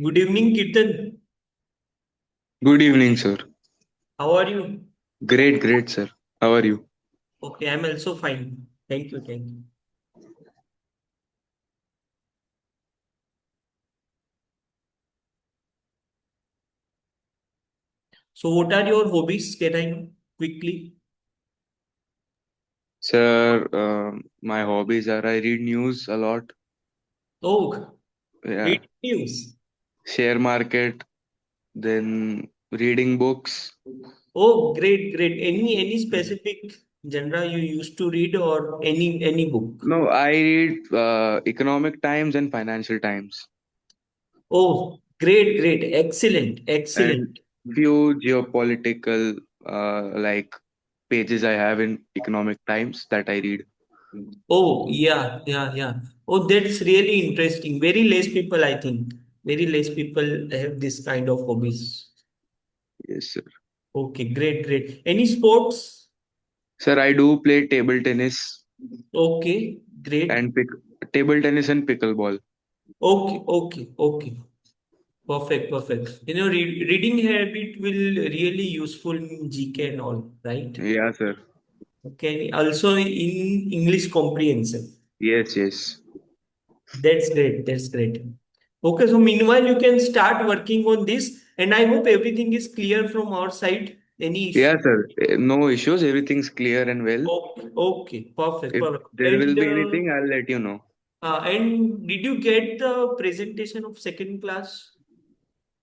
Good evening, Kirtan. Good evening, sir. How are you? Great, great, sir. How are you? Okay, I'm also fine. Thank you, thank you. So, what are your hobbies? Can I know quickly? Sir, my hobbies are I read news a lot. Oh, Yeah, read news. share market, then reading books. Oh, great, great. Any specific genre you used to read or any book? No, I read Economic Times and Financial Times Oh, great, great. Excellent, excellent. and few geopolitical like pages I have in Economic Times that I read. Oh, yeah, yeah, yeah. Oh, that's really interesting. Very less people, I think. Very less people have this kind of hobbies. Yes, sir. Okay, great, great. Any sports? Sir, I do play table tennis Okay, great. and table tennis and pickleball. Okay, okay, okay. Perfect, perfect. Reading habit will really useful in GK and all, right? Yeah, sir. Okay, also in English comprehension. Yes, yes. That's great. That's great. Okay, so meanwhile you can start working on this, and I hope everything is clear from our side. Any issue? Yeah, sir. No issues. Everything's clear and well. Okay, okay, perfect, If perfect. there will be anything, I'll let you know. And did you get the presentation of second class?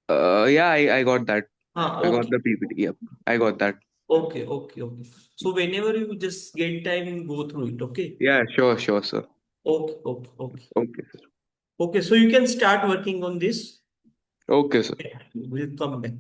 Yeah, I got that. I got Okay. the PPT. Yep, I got that. Okay, okay, okay. So whenever you just get time, go through it. Okay. Yeah, sure, sure, sir. Okay, okay, okay. Okay, sir. Okay, so you can start working on this. Okay, sir. We'll come back.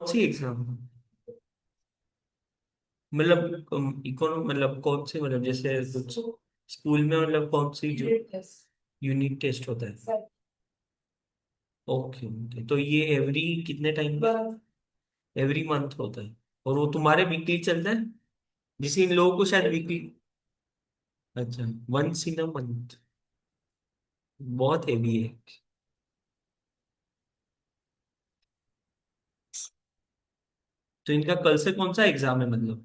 कौन सी exam? मतलब इकोनो मतलब कौन से, मतलब जैसे कुछ school में, मतलब कौन सी जो यूनिट टेस्ट होता है? ओके ओके, तो ये एवरी कितने टाइम पर? एवरी मंथ होता है? और वो तुम्हारे वीकली चलता है? जिसे इन लोगों को शायद वीकली। अच्छा, वंस इन अ मंथ। बहुत हेवी है। तो इनका कल से कौन सा एग्जाम है मतलब?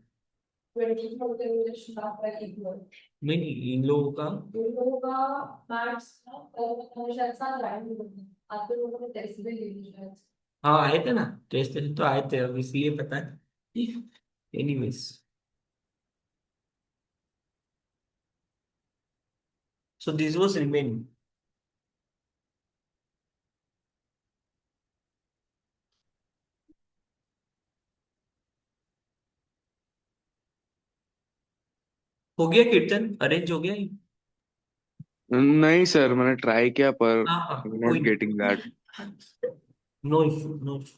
नहीं नहीं, इन लोगों का। हाँ आए थे ना, टेस्ट तो आए थे, अब इसलिए पता है। Anyways, so this was remaining. हो गया कीर्तन, अरेंज हो गया ये? नहीं सर, मैंने ट्राई किया पर हाँ हाँ, कोई नॉट गेटिंग दैट। नहीं। No issue, no issue.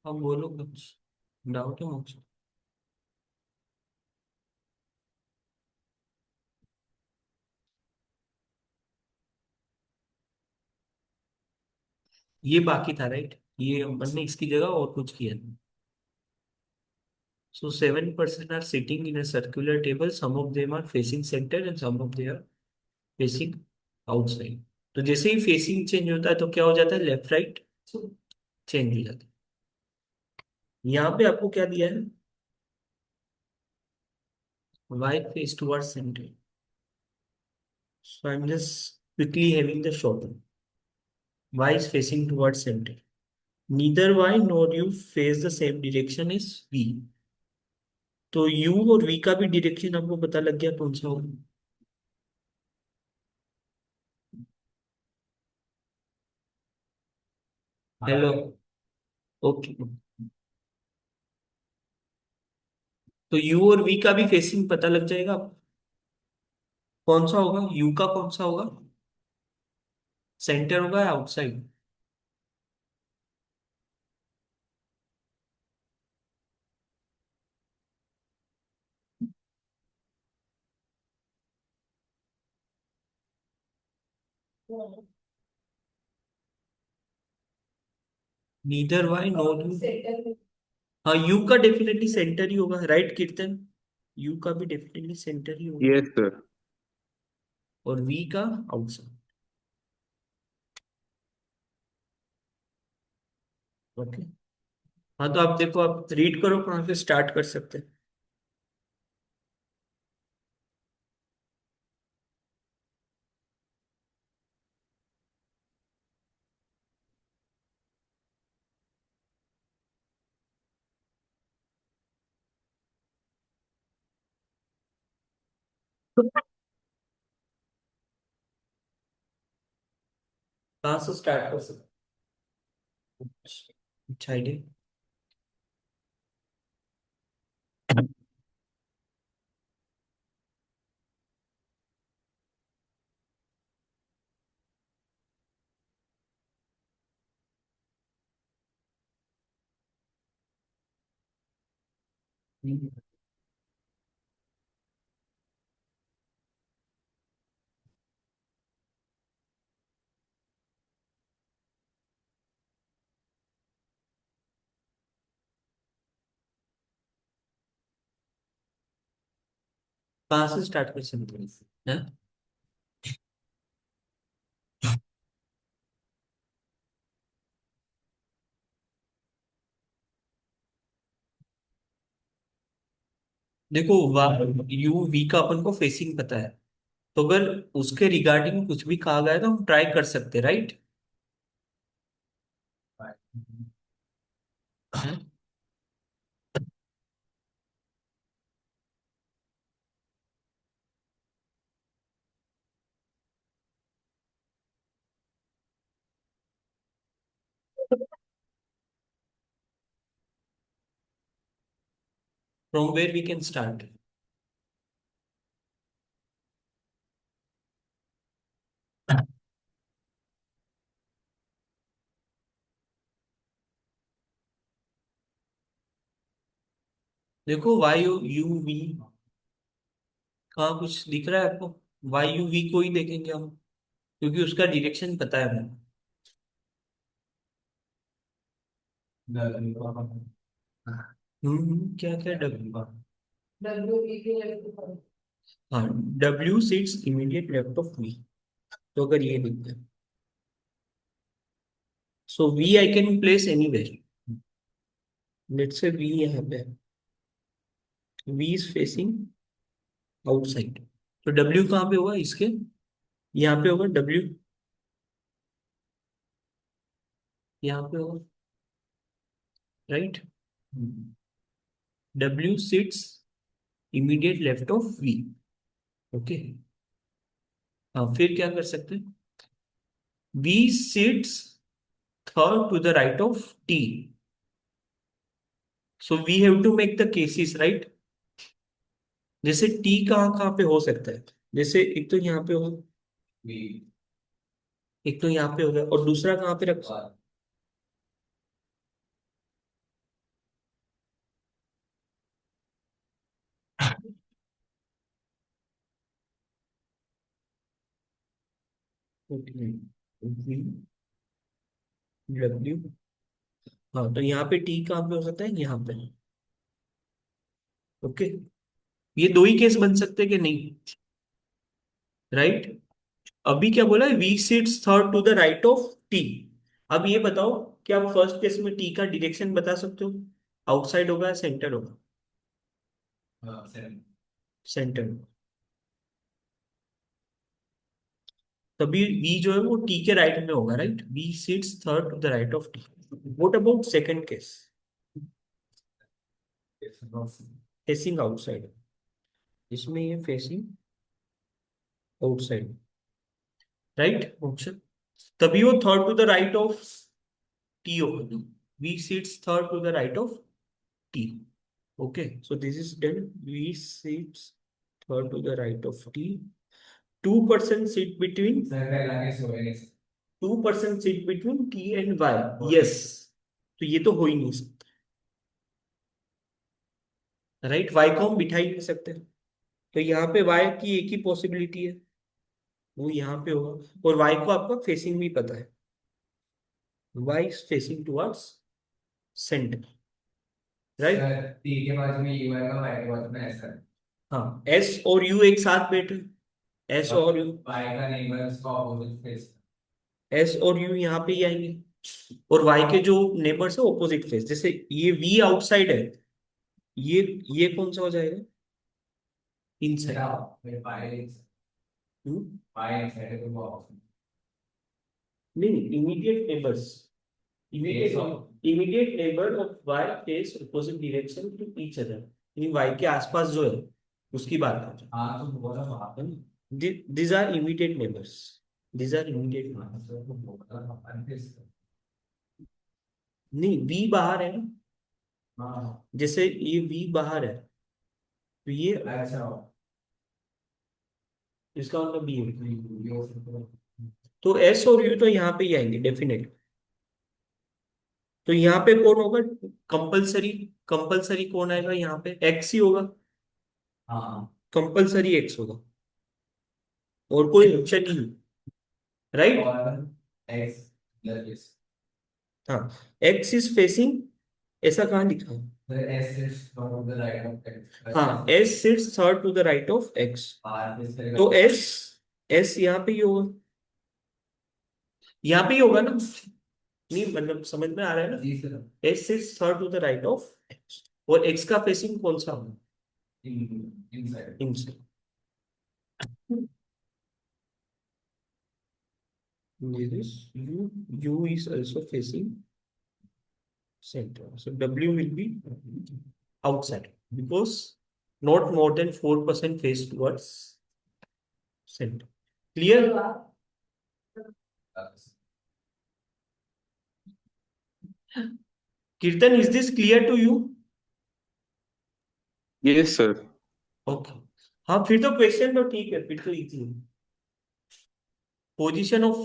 हाँ बोलो कुछ, डाउट है मुझे। ये बाकी था राइट, ये अपन ने इसकी जगह और कुछ किया था। So 7% are sitting in a circular table. Some of them are facing center and some of them are facing outside. तो जैसे ही फेसिंग चेंज होता है तो क्या हो जाता है, लेफ्ट राइट चेंज हो जाता है। यहाँ पे आपको क्या दिया है? Y face towards center. So I'm just quickly having the short one. Y is facing towards center. Neither Y nor U face the same direction as V. तो U और V का भी डायरेक्शन आपको पता लग गया कौन सा होगा? हेलो। ओके, तो यू और वी का भी फेसिंग पता लग जाएगा आपको। कौन सा होगा यू का, कौन सा होगा? सेंटर होगा या outside? Neither why not you. हाँ, यू का डेफिनेटली सेंटर ही होगा, राइट कीर्तन? यू का भी डेफिनेटली सेंटर ही होगा। Yes sir. और वी का आउटसाइड। ओके। हाँ तो आप देखो, आप रीड करो कहाँ से स्टार्ट कर सकते हैं। कहाँ से स्टार्ट कर सकते हैं? अच्छा आइडिया। कहाँ से स्टार्ट कर सकते हैं? हाँ? देखो, यू वी का अपन को फेसिंग पता है, तो अगर उसके रिगार्डिंग कुछ भी कहा गया है तो हम ट्राई कर सकते हैं, right? From where we can start? देखो वायु यू वी, कहाँ कुछ दिख रहा है आपको? वायु वी को ही देखेंगे हम, क्योंकि उसका डायरेक्शन पता है हमें। क्या क्या डब्ल्यू? हाँ, W sits immediate left of V. तो अगर ये दिखता है, so V I can place anywhere. Let's say V यहाँ पे, वी इज फेसिंग आउटसाइड। तो डब्ल्यू कहाँ पे होगा इसके? यहाँ पे होगा डब्ल्यू, यहाँ पे होगा, right? W sits immediate left of V. Okay, हाँ फिर क्या कर सकते हैं? V sits third to the right of T. So we have to make the cases, right? जैसे टी कहाँ कहाँ पे हो सकता है? जैसे एक तो यहाँ पे हो, एक तो यहाँ पे हो गया, और दूसरा कहाँ पे रख? डब्ल्यू, हाँ तो यहाँ पे टी कहाँ पे हो सकता है? यहाँ पे। ओके, ये दो ही केस बन सकते हैं कि नहीं? राइट। अभी क्या बोला है? V sits third to the right of T. अब ये बताओ, क्या आप फर्स्ट केस में टी का डायरेक्शन बता सकते हो? आउटसाइड होगा या सेंटर होगा? सेंटर। तभी वी जो है वो टी के राइट में होगा, right? V sits third to the right of T. What about second case? Facing outside, इसमें ये फेसिंग आउटसाइड, राइट ऑप्शन। तभी वो third to the right of T होगा। V sits third to the right of T. Okay, so this is done. V sits third to the right of T. 2% sit between, 2% sit between t and y, yes। तो ये तो हो ही नहीं सकता, right? y को हम बिठा ही नहीं सकते। तो यहाँ पे y की एक ही पॉसिबिलिटी है, वो यहाँ पे होगा। और y को आपका फेसिंग भी पता है, y is facing towards center, right? T के बाजू में यू आएगा, वाई के बाजू में ऐसा है। हाँ, s और u एक साथ बैठे, s और u, वाई का नेबर उसका ऑपोजिट फेस। s और u यहाँ पे ही आएंगे, और y के जो नेबर्स है ऑपोजिट फेस। जैसे ये v आउटसाइड है, ये कौन सा हो जाएगा? इनसाइड। नहीं, immediate neighbours, immediate neighbour of y face opposite direction to each other, यानी y के आसपास जो है उसकी बात कर रहे हैं। हाँ तो बोला वहां पर, these are immediate neighbors, these are immediate neighbors। नहीं, v बाहर है ना, जैसे ये v बाहर है, तो ये अच्छा, इसका मतलब b है। तो s और u तो यहाँ पे ही आएंगे डेफिनेट। तो यहाँ पे कौन होगा कंपलसरी? कंपलसरी कौन आएगा यहाँ पे? x ही होगा, कंपलसरी x होगा, और कोई ऑप्शन नहीं, राइट? हाँ, x इज फेसिंग, ऐसा कहाँ लिखा है? हाँ, s sits third to the right of x। तो s यहाँ पे ही होगा, यहाँ पे ही होगा ना? नहीं मतलब समझ में आ रहा है ना? s sits third to the right of x, और x का फेसिंग कौन सा होगा? Inside. This u is also facing center. So W will be outside because not more than 4% face towards center. Clear? Kirtan, is this clear to you? Yes, sir. Okay, हाँ फिर तो question तो ठीक है, फिर तो इजी है। Position of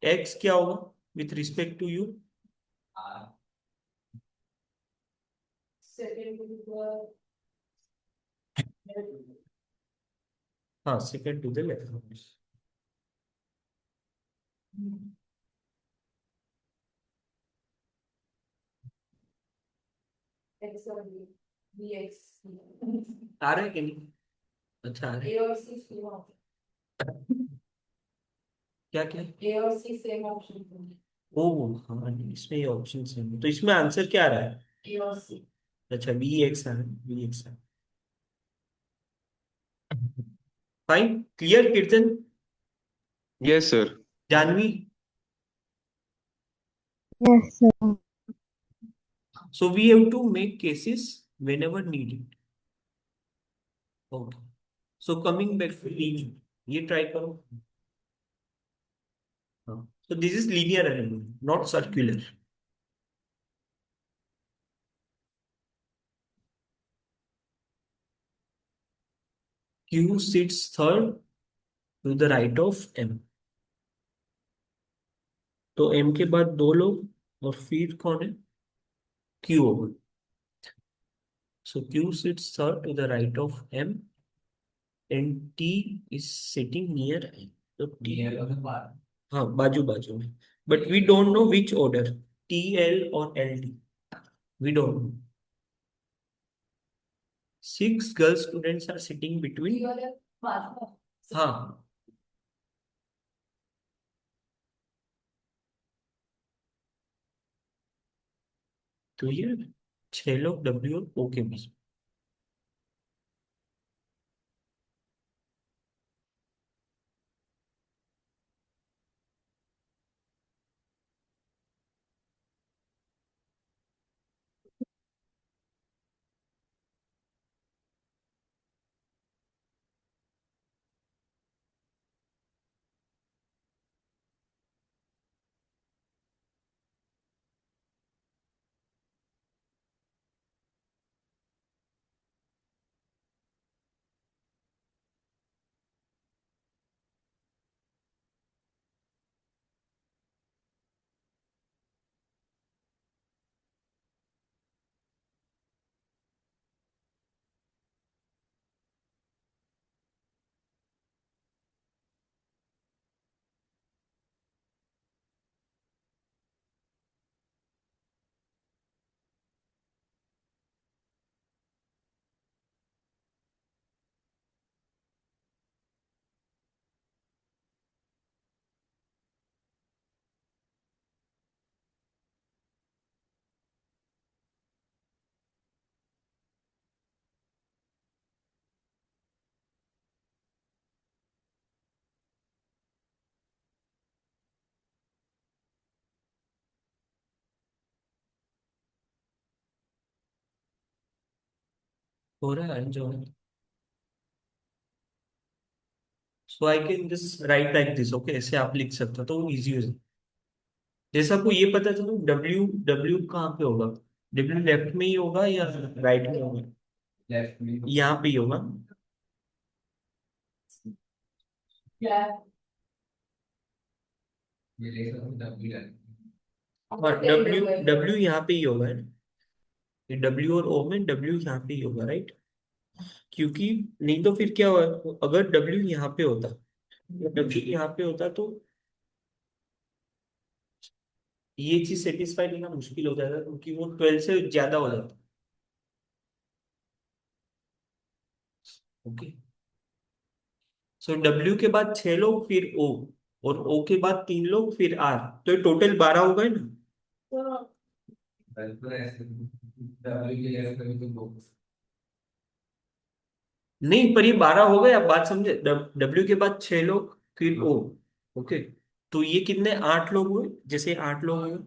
x क्या होगा विथ रिस्पेक्ट टू यू? हाँ, सेकंड टू द लेफ्ट। आ रहा है कि नहीं? अच्छा आ रहा है। क्या क्या? ए और सी सेम ऑप्शन। ओ हाँ, इसमें ये ऑप्शन है, तो इसमें आंसर क्या आ रहा है? ए और सी। अच्छा, बी एक्स आ रहा है, बी एक्स आ। Fine, clear Kirtan? Yes, sir. Janvi? Yes, sir. So we have to make cases whenever needed. Okay. So coming back to linear, ये try करो। हाँ, so this is linear element, not circular. Q sits third to the right of M. तो M के बाद दो लोग और फिर कौन है? Q होगा। So Q sits third to the right of M and T is sitting near M. तो T, हाँ बाजू बाजू में, but we don't know which order, T L or L T, we don't know. 6 girl students are sitting between, हाँ तो ये 6 लोग W और O के बीच। हो रहा है जो है। So I can just write like this, okay, ऐसे आप लिख सकते हो तो इजी हो जाए। जैसे आपको ये पता चलो W, W कहाँ पे होगा? W लेफ्ट में ही होगा या राइट में होगा? लेफ्ट में, यहाँ पे ही होगा। हाँ, W W यहाँ पे ही होगा, है ना? ये W और O में W यहाँ पे ही होगा, राइट? क्योंकि नहीं तो फिर क्या हुआ, अगर W यहाँ पे होता, W यहाँ पे होता तो ये चीज सेटिस्फाई करना मुश्किल हो जाता, क्योंकि वो 12 से ज्यादा हो जाता। ओके, सो W के बाद 6 लोग फिर O, और O के बाद 3 लोग फिर R, तो ये टोटल 12 हो गए ना? नहीं, पर ये 12 हो गए, आप बात समझे, W के बाद 6 लोग फिर O। ओके, तो ये कितने, 8 लोग हुए, जैसे 8 लोग हुए,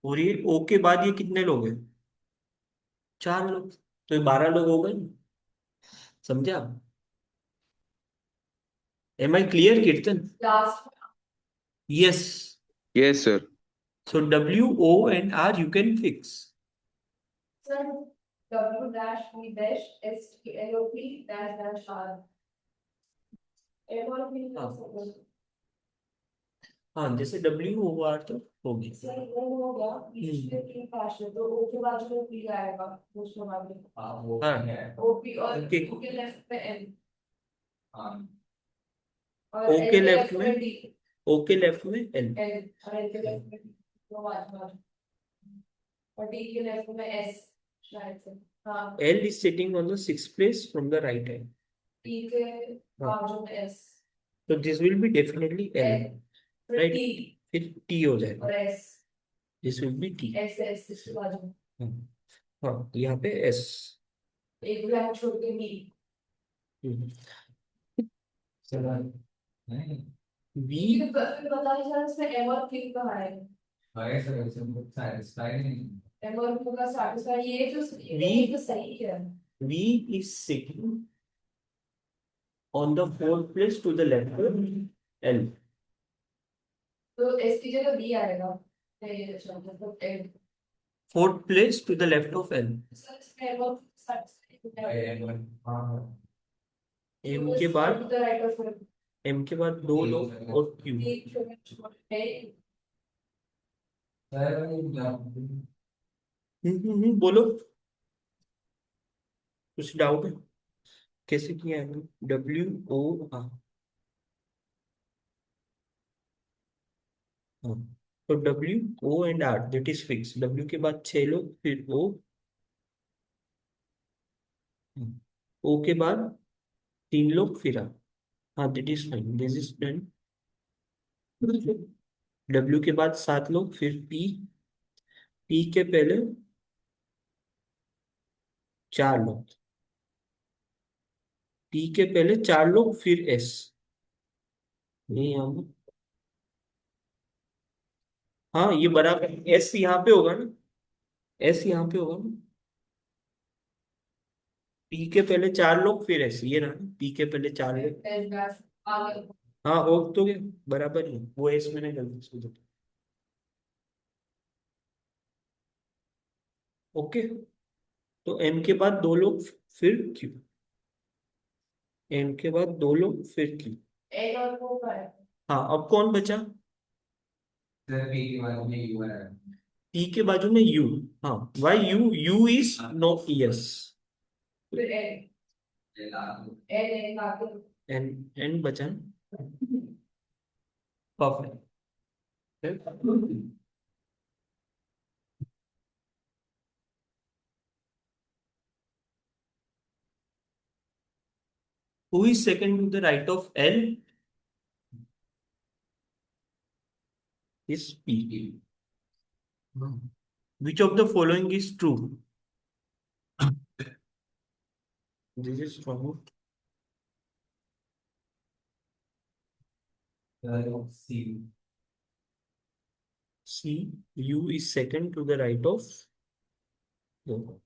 और ये O के बाद ये कितने लोग हैं? 4 लोग, तो ये 12 लोग हो गए ना? समझे आप? एम आई क्लियर कीर्तन? Yes. Yes, sir. So W, O and R you can fix. W dash V dash S T L O P dash dash R. M और P हाँ suppose हाँ, जैसे डब्ल्यू हुआ तो होगी। सर वो हो गया बीच में P dash है तो O के बाजू में P आएगा दूसरे बाजू में हाँ O P और ओके, O के लेफ्ट में N और ओ L के के लेफ्ट लेफ्ट में, में D ओ के लेफ्ट में एल, N और L के लेफ्ट में D तो बाजू बाजू और D के लेफ्ट में S शायद से हाँ L is sitting on the six place from the right hand. D के हाँ, बाजू में S तो this will be definitely L, L फिर राइट, T फिर टी हो जाएगा, और S this will be T. S S इसके बाजू में हाँ हाँ, यहाँ पे एस। एक ब्लैंक छोड़ के D वी, फिर पता नहीं चला इसमें M और Q कहाँ है M और Q का satisfy ये तो सही है V is sitting on the fourth place to the left L, तो S की जगह B आएगा नहीं अच्छा मतलब L fourth place to the left of L. Sir इसमें M और satisfy एम Q के is बाद, to the right of it M के बाद दो लोग और क्यू। एक छोटे बोलो, कुछ डाउट है? कैसे किया है? डब्ल्यू ओ, हाँ हाँ, तो W O and R that is fix, W के बाद छह लोग फिर ओ, ओ के बाद तीन लोग फिर आर। हाँ that is fine, this is done. W के बाद सात लोग फिर पी, पी के पहले चार लोग, पी के पहले चार लोग फिर एस, नहीं यहाँ पे। हाँ ये बराबर, एस यहाँ पे होगा ना, एस यहाँ पे होगा ना, पी के पहले चार लोग फिर एस, ये रहा ना, पी के पहले चार लोग। आगे हाँ हो तो गया, बराबर ही वो एस मैंने गलती से लिखा। ओके, तो एम के बाद दो लोग फिर क्यू, एम के बाद दो लोग फिर क्यू। L और O का है हाँ अब कौन बचा? पी के बाजू में यू। हाँ, Y U, U is not yes, फिर L आगे एन, एन बचा ना, perfect. Who is second to the right of L is P. Which of the following is true? This is from C. U is second to the right of O.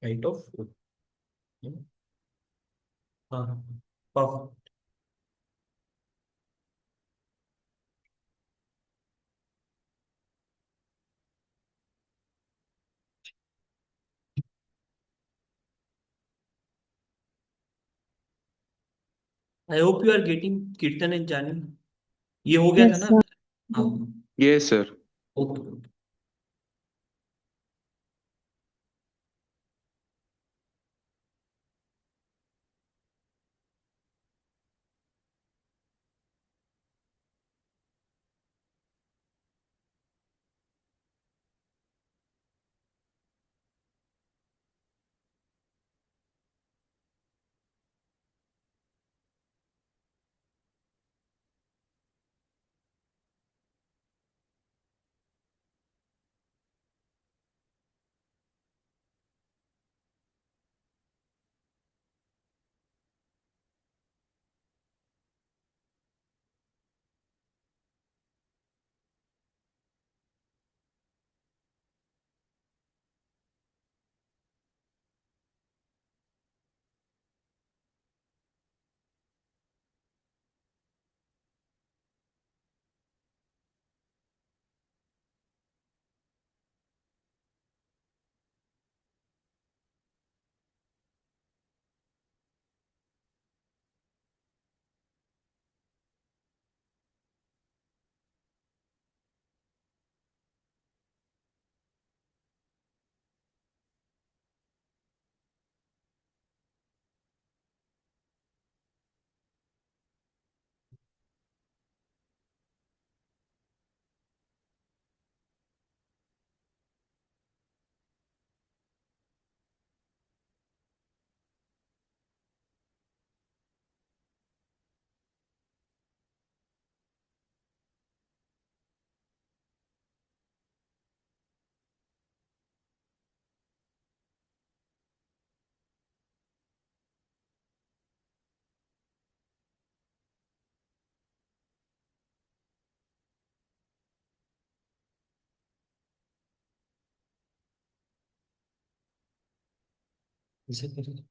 Right of O. हाँ, perfect. I hope you are getting Kirtan and Jani. ये हो गया था Yes, ना? sir. हाँ, Yes, sir. Okay. ऐसे करें।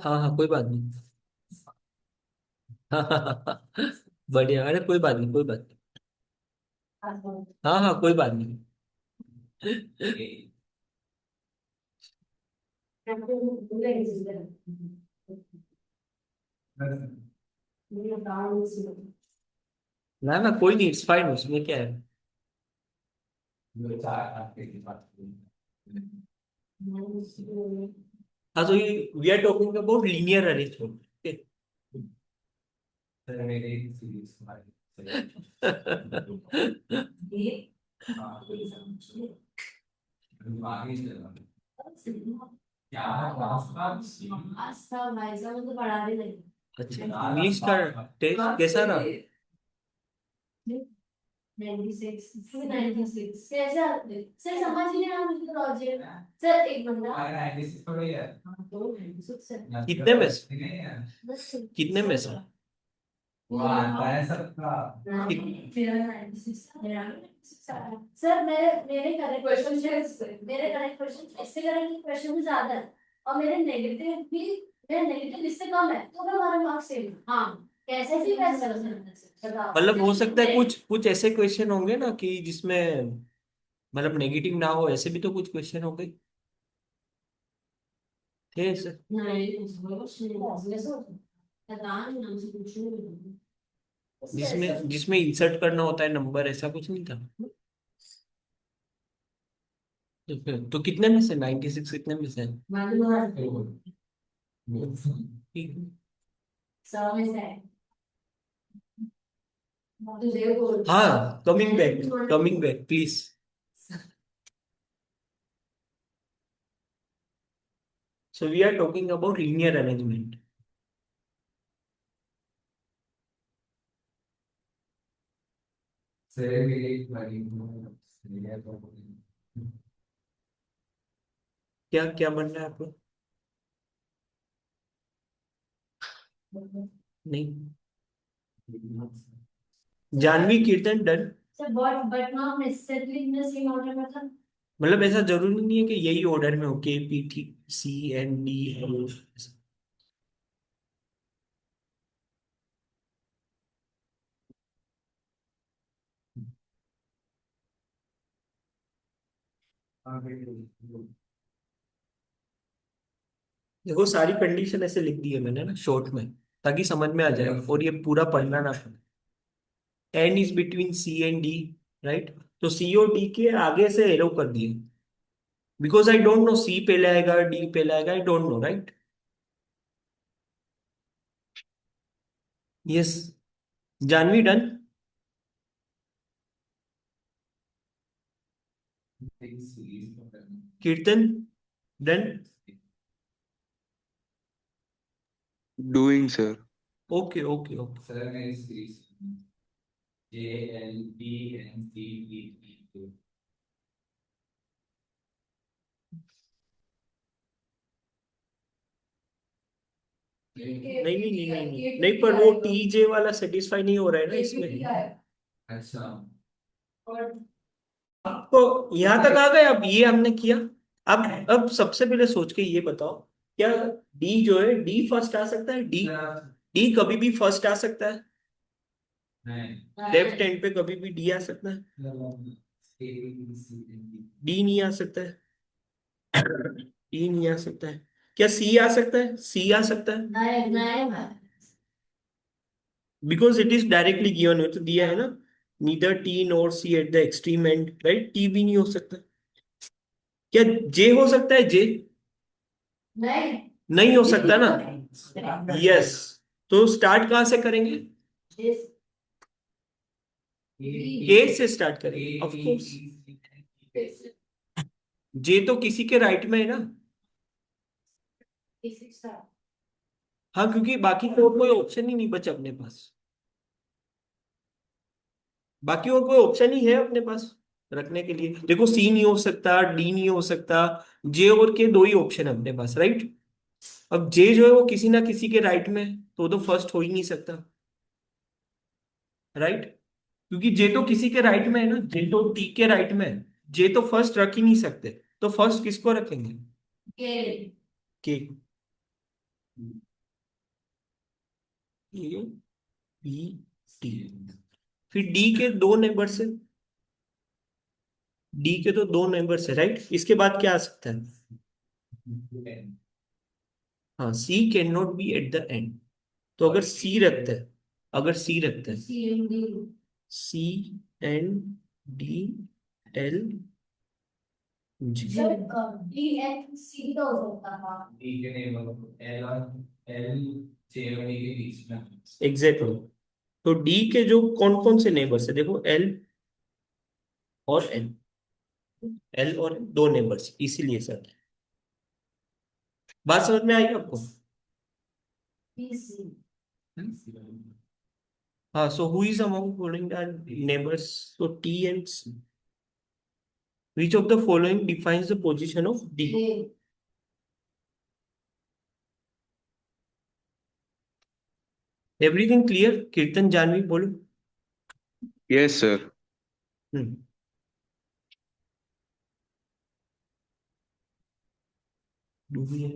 हाँ हाँ कोई बात नहीं। हाँ हाँ हाँ, बढ़िया, अरे कोई बात नहीं, कोई बात नहीं। हाँ हाँ कोई बात नहीं। ना ना कोई नहीं, इट्स फाइन, उसमें क्या है। हाँ तो ये we are talking about linear arrangement. अच्छा, इंग्लिश का टेस्ट कैसा रहा? 96 96 कैसा सर समझ नहीं रहा मुझे लॉजिक सर एक बंदा तो 96 है कितने में से? बस कितने में से? मेरा 96 मेरा 96 आ रहा है। सर मेरे करेक्ट क्वेश्चन मेरे करेक्ट क्वेश्चन इससे करेक्ट क्वेश्चन भी ज्यादा है और मेरे नेगेटिव इससे कम है तो मैं हमारे मार्क्स सेम हाँ कैसे भी वैसे बताओ मतलब हो सकता है कुछ कुछ ऐसे क्वेश्चन होंगे ना कि जिसमें मतलब नेगेटिव ना हो, ऐसे भी तो कुछ क्वेश्चन होंगे थे सर, नहीं कुछ नहीं पता नहीं हमसे कुछ नहीं जिसमें जिसमें इंसर्ट करना होता है नंबर, ऐसा कुछ नहीं था? तो कितने में से 96 कितने में से? ठीक है। सौ में से तुझे बोल हाँ, coming back please. So we are talking about linear arrangement. क्या क्या बनना है आपको? नहीं, Janvi Kirtan done. Sir but not necessarily in the same order मतलब मतलब ऐसा जरूरी नहीं है कि यही ऑर्डर में हो, K P T C N D L. देखो सारी कंडीशन ऐसे लिख दी है मैंने ना शॉर्ट में, ताकि समझ में आ जाए और ये पूरा पढ़ना ना पड़े। N is between C and D, right? तो सी और डी के आगे से एरो कर दिए, because I don't know C पहले आएगा डी पहले आएगा, I don't know, right? Yes. Janvi done. Kirtan done. Doing, sir. Okay okay okay. नहीं नहीं नहीं नहीं नहीं नहीं, पर वो टी जे वाला सेटिस्फाई नहीं हो रहा है ना इसमें। आपको यहाँ तक आ गए, अब ये हमने किया। अब सबसे पहले सोच के ये बताओ, क्या डी जो है डी फर्स्ट आ सकता है? डी डी कभी भी फर्स्ट आ सकता है? लेफ्ट हैंड पे कभी भी डी आ सकता है? डी नहीं आ सकता है। डी नहीं आ सकता है। क्या सी आ सकता है? सी आ सकता है? नहीं because it is directly given, तो दिया है ना, neither T nor C at the extreme end, right? T भी नहीं हो सकता। क्या जे हो सकता है? जे नहीं नहीं हो सकता ना। यस। तो स्टार्ट कहाँ से करेंगे? ए से स्टार्ट करेंगे ऑफ कोर्स। जे तो किसी के राइट में है ना। B6 था। हाँ, क्योंकि बाकी और कोई ऑप्शन ही नहीं बचा अपने पास। बाकी और कोई ऑप्शन ही है अपने पास रखने के लिए। देखो, सी नहीं हो सकता, डी नहीं हो सकता, जे और के दो ही ऑप्शन है अपने पास, राइट। अब जे जो है वो किसी ना किसी के राइट में है, तो वो तो फर्स्ट हो ही नहीं सकता, राइट। क्योंकि जे तो किसी के राइट में है ना, जे तो टी के राइट में है। जे तो फर्स्ट रख ही नहीं सकते, तो फर्स्ट किसको रखेंगे? K. K. A B T. फिर डी के दो नेबर्स है, डी के तो दो नेबर्स है, राइट। इसके बाद क्या आ सकता है? हाँ, C can not be at the end. तो अगर सी रखते हैं, अगर सी रखते हैं, C M D. C N D L G. Sir D N C का हो सकता था। एग्जैक्टली। तो डी के जो कौन कौन से नेबर्स है, देखो, एल और एन। एल और N, दो नेबर्स, इसीलिए सर। बात समझ में आई आपको? B C. हाँ, so who is among following neighbours? तो T and C. Which of the following defines the position of D? D. Everything clear? Kirtan, Janvi, बोलो। Yes, sir. हम्म। डूबी है।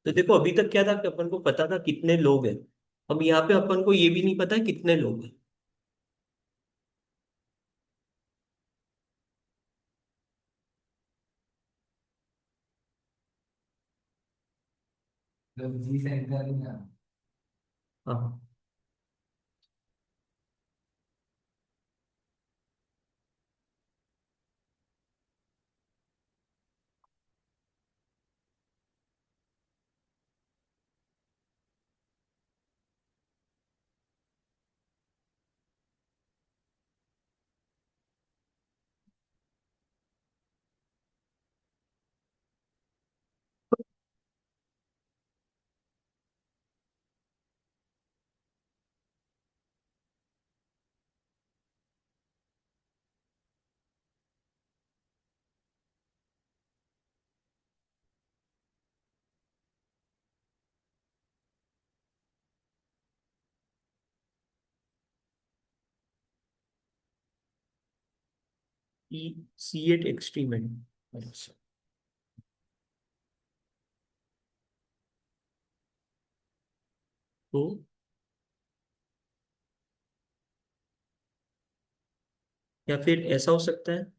तो देखो, अभी तक क्या था कि अपन को पता था कितने लोग हैं। अब यहाँ पे अपन को ये भी नहीं पता है कितने लोग हैं। हाँ। ई सी एट एक्सट्रीम एंड। अच्छा। तो या फिर ऐसा हो सकता है,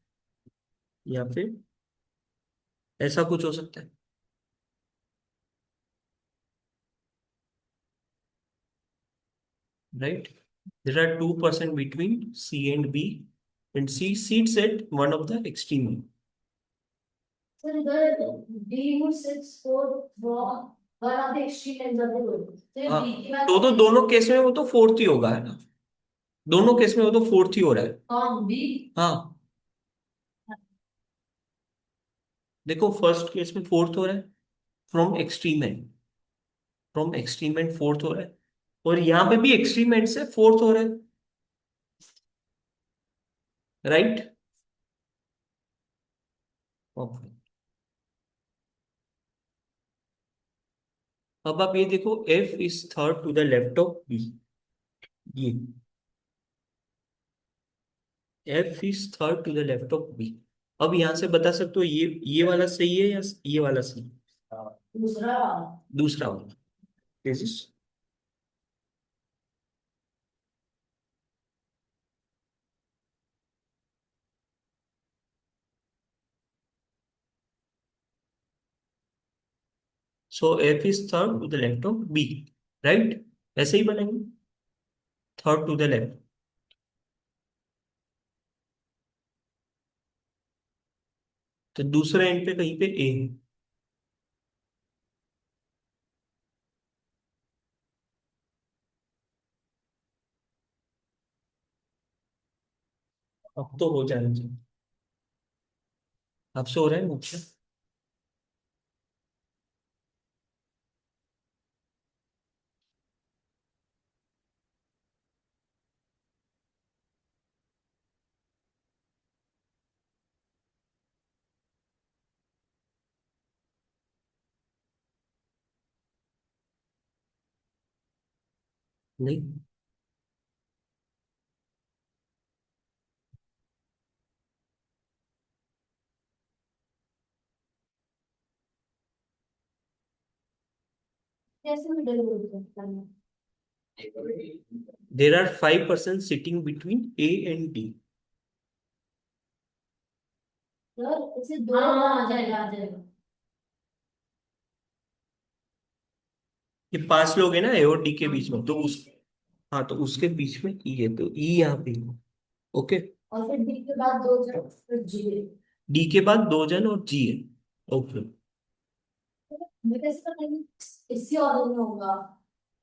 या फिर ऐसा कुछ हो सकता है, right. There are 2% between C and B, and C seats at one of the extreme. Sir इधर D would sits for one of the extreme ends of the world. तो हाँ, डी की बात तो करें। दोनों केस में वो तो फोर्थ ही होगा, है ना। दोनों केस में वो तो फोर्थ ही हो रहा है। कौन बी? हाँ, देखो, फर्स्ट केस में फोर्थ हो रहा है, from extreme and, from extreme and fourth हो रहा है। और यहाँ पे भी एक्सट्रीम एंड से फोर्थ हो रहा है, राइट। ओके। अब आप ये देखो, F is third to the left of B. ये F is third to the left of B. अब यहां से बता सकते हो ये वाला सही है या ये वाला सही? दूसरा वाला। दूसरा वाला। This so F is third to the left of B, right. ऐसे ही बनेंगे, थर्ड टू द लेफ्ट। तो दूसरे एंड पे कहीं पे ए है। अब तो हो जाना चाहिए। अब से हो रहा है मुझसे। नहीं, कैसे मिडिल बोलते हैं? there are 5% sitting between A and D. Sir इसे दो आ जाएगा, आ जाएगा। ये 5 लोग हैं ना ए और डी के बीच में, तो उस, हाँ तो उसके बीच में ई है, तो ई यहाँ पे। ओके, और फिर डी के बाद दो जन, फिर जी। डी के बाद 2 जन और जी है। ओके, मैं कैसे पता नहीं इसी ऑर्डर में होगा?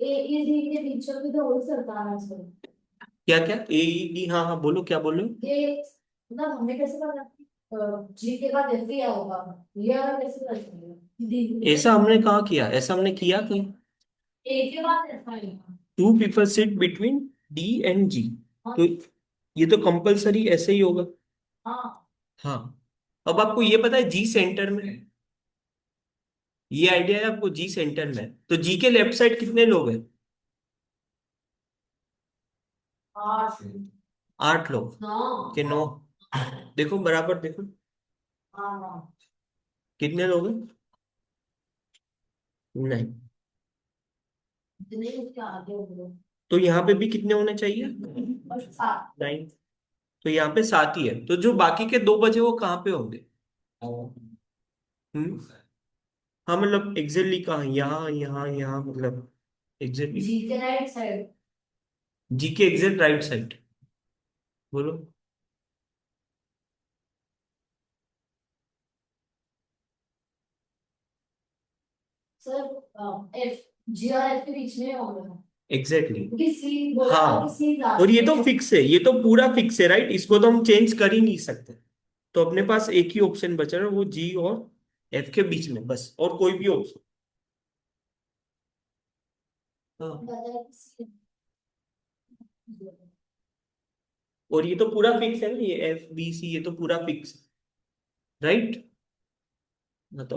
ए डी के बीच में भी तो हो ही सकता है सर। क्या क्या, ए डी, हाँ हाँ बोलो, क्या बोलो। ये मतलब हमें कैसे पता जी के बाद एफ ही होगा? ये वाला कैसे कर सकते डी? ऐसा हमने कहाँ किया, ऐसा हमने किया कहीं? ए के बाद एफ आएगा। 2 people sit between D and G, तो ये तो कंपलसरी ऐसे ही होगा। हाँ। हाँ, अब आपको ये पता है जी सेंटर में है। ये आइडिया है आपको, जी सेंटर में है। तो जी के लेफ्ट साइड कितने लोग हैं? आठ। 8 लोग नौ। के 9? देखो बराबर देखो, हाँ हाँ। कितने लोग हैं? नहीं, इतने इसके आगे हो गए। तो यहाँ पे भी कितने होने चाहिए? और सात। 9। तो यहाँ पे 7 ही है, तो जो बाकी के 2 बचे वो कहाँ पे होंगे? हम्म, हाँ मतलब एग्जैक्टली कहाँ, यहाँ यहाँ यहाँ, मतलब एग्जैक्टली जी के राइट साइड। जी के एग्जैक्ट राइट साइड, बोलो। सर एफ, जी और एफ के बीच में होगा। एग्जैक्टली क्योंकि सी बोला था कि हाँ, सी और लास्ट ये में तो है। फिक्स है, ये तो पूरा फिक्स है राइट, इसको तो हम चेंज कर ही नहीं सकते। तो अपने पास एक ही ऑप्शन बचा है, वो जी और एफ के बीच में, बस, और कोई भी ऑप्शन। हाँ, बताया कि सी। और ये तो पूरा फिक्स है ना, ये एफ बी सी, ये तो पूरा फिक्स, राइट। ना तो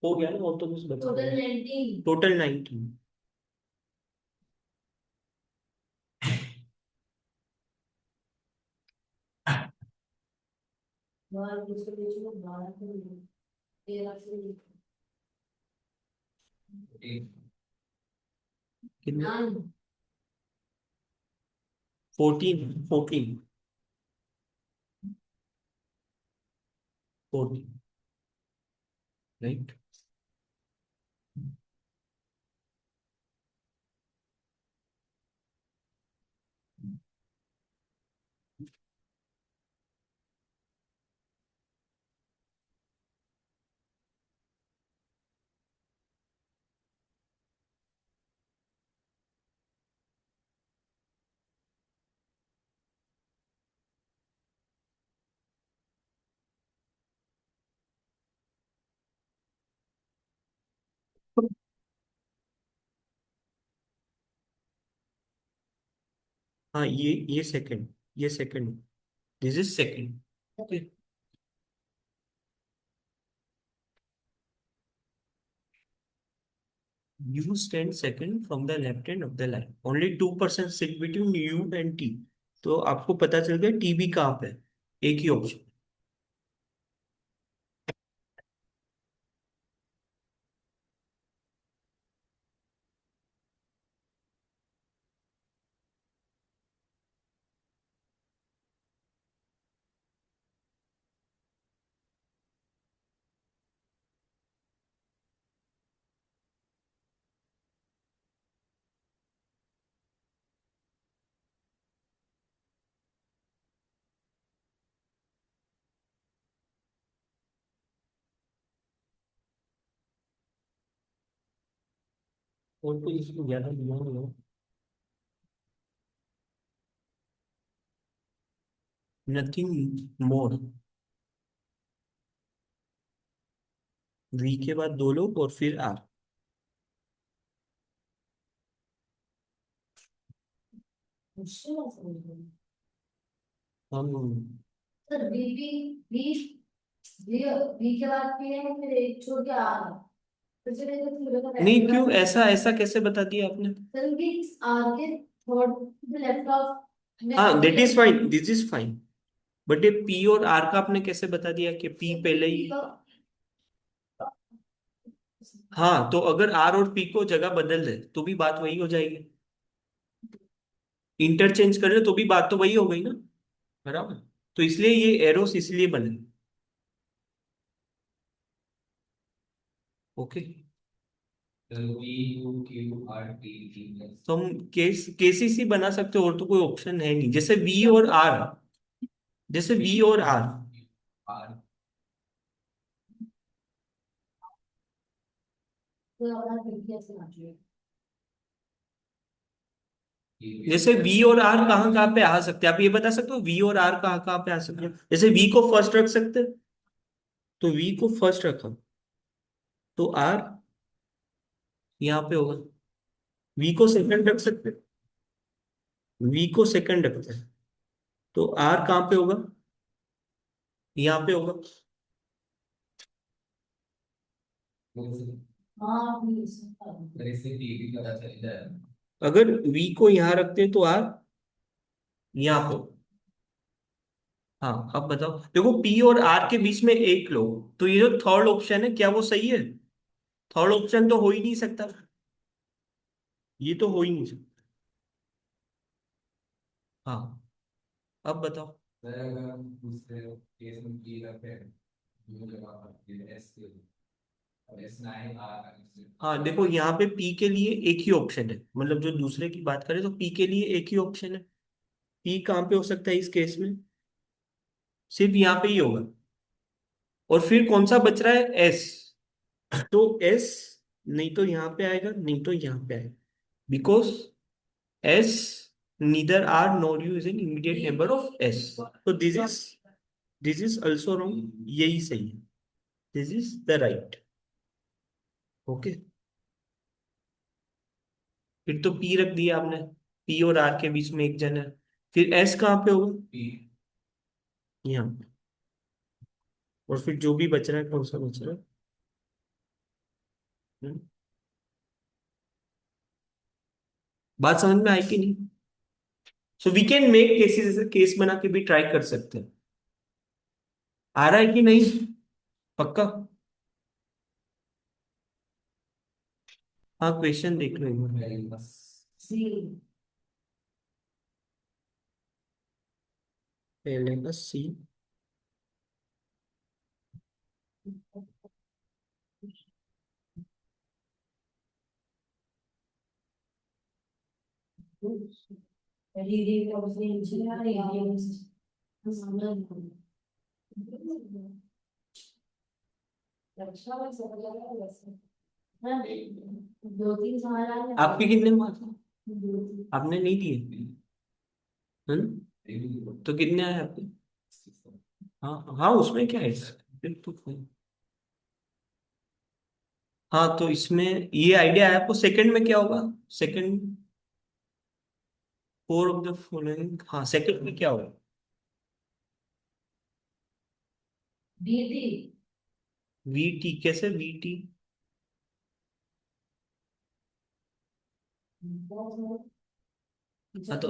हो गया ना, और तो कुछ बचा टोटल नहीं। 19। टोटल 19। बार उसके बीच में 12 से 13 से कितने? 9। 14, 14, 14, राइट। हाँ, ये सेकंड, ये second, this is second. Okay, you stand second from the left end of the line, only 2% sit between you and t। तो आपको पता चल गया टी भी कहाँ पे है, एक ही ऑप्शन। और कोई इसको ज्यादा दिया नहीं हो, नथिंग मोर। वी के बाद 2 लोग और फिर आर। मुश्किल है समझना। हम sir B B B B B के बाद पी है, फिर एक छोड़ के आ रहा। नहीं, क्यों ऐसा ऐसा कैसे बता दिया आपने? हाँ, that is fine, this is fine, but ये पी और आर का आपने कैसे बता दिया कि पी पहले ही? हाँ, तो अगर आर और पी को जगह बदल दे तो भी बात वही हो जाएगी। इंटरचेंज कर रहे तो भी बात तो वही हो गई ना, बराबर। तो इसलिए ये एरोस इसलिए बने। ओके, तो हम केसीसी बना सकते हो, और तो कोई ऑप्शन है नहीं। जैसे वी और आर, जैसे वी और आर, जैसे वी और आर कहाँ कहाँ पे आ सकते हैं, आप ये बता सकते हो वी और आर कहाँ कहाँ पे आ सकते हैं? जैसे वी को फर्स्ट रख सकते हैं, तो वी को फर्स्ट रखा तो आर यहाँ पे होगा। वी को सेकंड रख सकते हैं, वी को सेकंड रखते हैं, तो आर कहाँ पे होगा? यहाँ पे होगा। अगर वी को यहाँ रखते हैं तो आर यहाँ पे होगा। हाँ, अब बताओ, देखो पी और आर के बीच में एक लो, तो ये जो थर्ड ऑप्शन है क्या वो सही है? थर्ड ऑप्शन तो हो ही नहीं सकता, ये तो हो ही नहीं सकता। हाँ, अब बताओ। हाँ देखो, यहाँ पे पी के लिए एक ही ऑप्शन है, मतलब जो दूसरे की बात करें तो पी के लिए एक ही ऑप्शन है। पी कहाँ पे हो सकता है इस केस में? सिर्फ यहाँ पे ही होगा। और फिर कौन सा बच रहा है? एस। तो एस नहीं तो यहाँ पे आएगा, नहीं तो यहाँ पे आएगा, because S neither R nor U is an immediate neighbour of S. तो दिस इज ऑल्सो रॉन्ग, यही सही है, this is the right. Okay, फिर तो पी रख दिया आपने, पी और आर के बीच में एक जन है, फिर एस कहाँ पे होगा? यहाँ पे। और फिर जो भी बच रहा है, कौन सा बच रहा है? हम्म, बात समझ में आई कि नहीं? So we can make cases, case बना के भी ट्राई कर सकते हैं। आ रहा है कि नहीं? पक्का? हाँ, क्वेश्चन देख लो एक बार। पहले का सी। दो तीन सवाल आ गए। आपके कितने मार्क्स आपने नहीं दिए? तो कितने आए आपके? हाँ हाँ, उसमें क्या है, फिर तो हाँ, तो इसमें ये आइडिया है आपको। सेकंड में क्या होगा? Second, four of the following, हाँ सेकंड में क्या होगा? दीदी वी टी, कैसे वी टी? हाँ तो,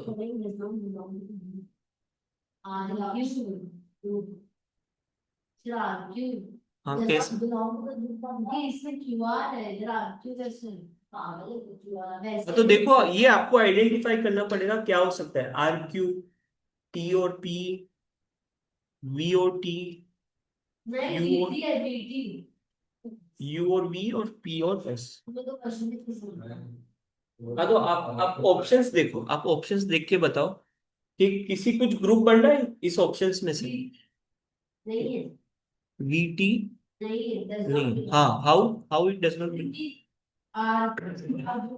हाँ कैसे? इसमें क्यूआर है जरा क्यों जैसे पागल है क्यूआर हाँ वैसे तो देखो, ये आपको आइडेंटिफाई करना पड़ेगा क्या हो सकता है, आर क्यू, टी और पी, वी और टी, नहीं यू और बीटी है बीटी यू और वी, और पी और एस। तो क्वेश्चन भी किसी हाँ तो आप ऑप्शंस देखो, आप ऑप्शंस देख के बताओ कि किसी कुछ ग्रुप बन रहा है इस ऑप्शंस में से? नहीं है वी टी नहीं है does not नहीं, हाँ, belong how how it does not mean? क्योंकि आजू